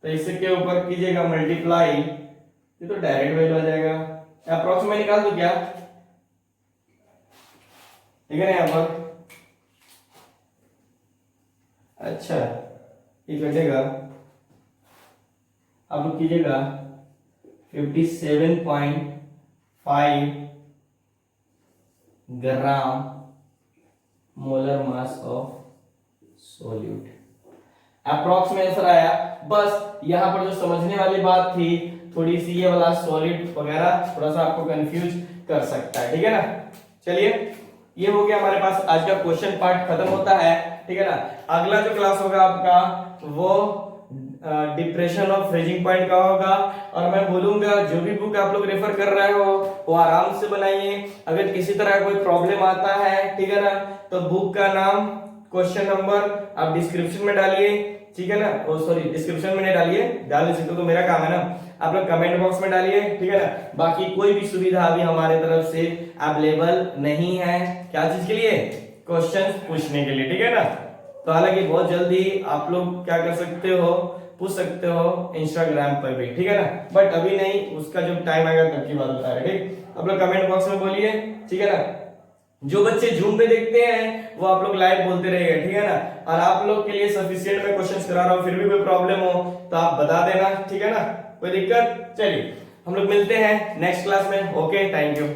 तो इससे के ऊपर कीजिएगा मल्टीप्लाई, ये तो डायरेक्ट वैल्यू आ जाएगा, अप्रॉक्स में निकाल दो क्या, ठीक है ना यहाँ पर, अच्छा ये कटेगा, आप लोग कीजिएगा 57.5 ग्राम molar mass of solute, approx में आंसर आया। बस यहाँ पर जो समझने वाली बात थी थोड़ी सी, ये वाला सॉलिड वगैरह थोड़ा सा आपको कंफ्यूज कर सकता है, ठीक है ना। चलिए ये हो गया हमारे पास आज का क्वेश्चन पार्ट खत्म होता है, ठीक है ना। अगला जो क्लास होगा आपका वो डिप्रेशन ऑफ फ्रीजिंग पॉइंट का होगा, और मैं बोलूंगा जो भी बुक आप लोग रेफर कर रहे हो वो आराम से बनाइए। अगर किसी तरह कोई प्रॉब्लम आता है, ठीक है ना, तो बुक का नाम, क्वेश्चन नंबर आप डिस्क्रिप्शन में डालिए, ठीक है ना। ओ सॉरी, डिस्क्रिप्शन में नहीं डालिए, डाल नहीं सकते तो मेरा काम है ना, आप लोग कमेंट बॉक्स में डालिए, ठीक है ना। बाकी कोई भी सुविधा अभी हमारे तरफ से अवेलेबल नहीं है, क्या चीज के लिए, क्वेश्चन पूछने के लिए, ठीक है ना। तो हालांकि बहुत जल्दी आप लोग क्या कर सकते हो, पूछ सकते हो इंस्टाग्राम पर भी, ठीक है ना, बट अभी नहीं, उसका जब टाइम आएगा तब की बात बता रहे, ठीक। आप लोग कमेंट बॉक्स में बोलिए, ठीक है ना। जो बच्चे जूम पे देखते हैं वो आप लोग लाइव बोलते रहिए, ठीक है ना। और आप लोग के लिए सफिशिएंट मैं क्वेश्चंस करा रहा हूं, फिर भी कोई प्रॉब्लम हो तो आप बता देना, ठीक है ना, कोई दिक्कत। चलिए हम लोग मिलते हैं नेक्स्ट क्लास में। Okay, thank you.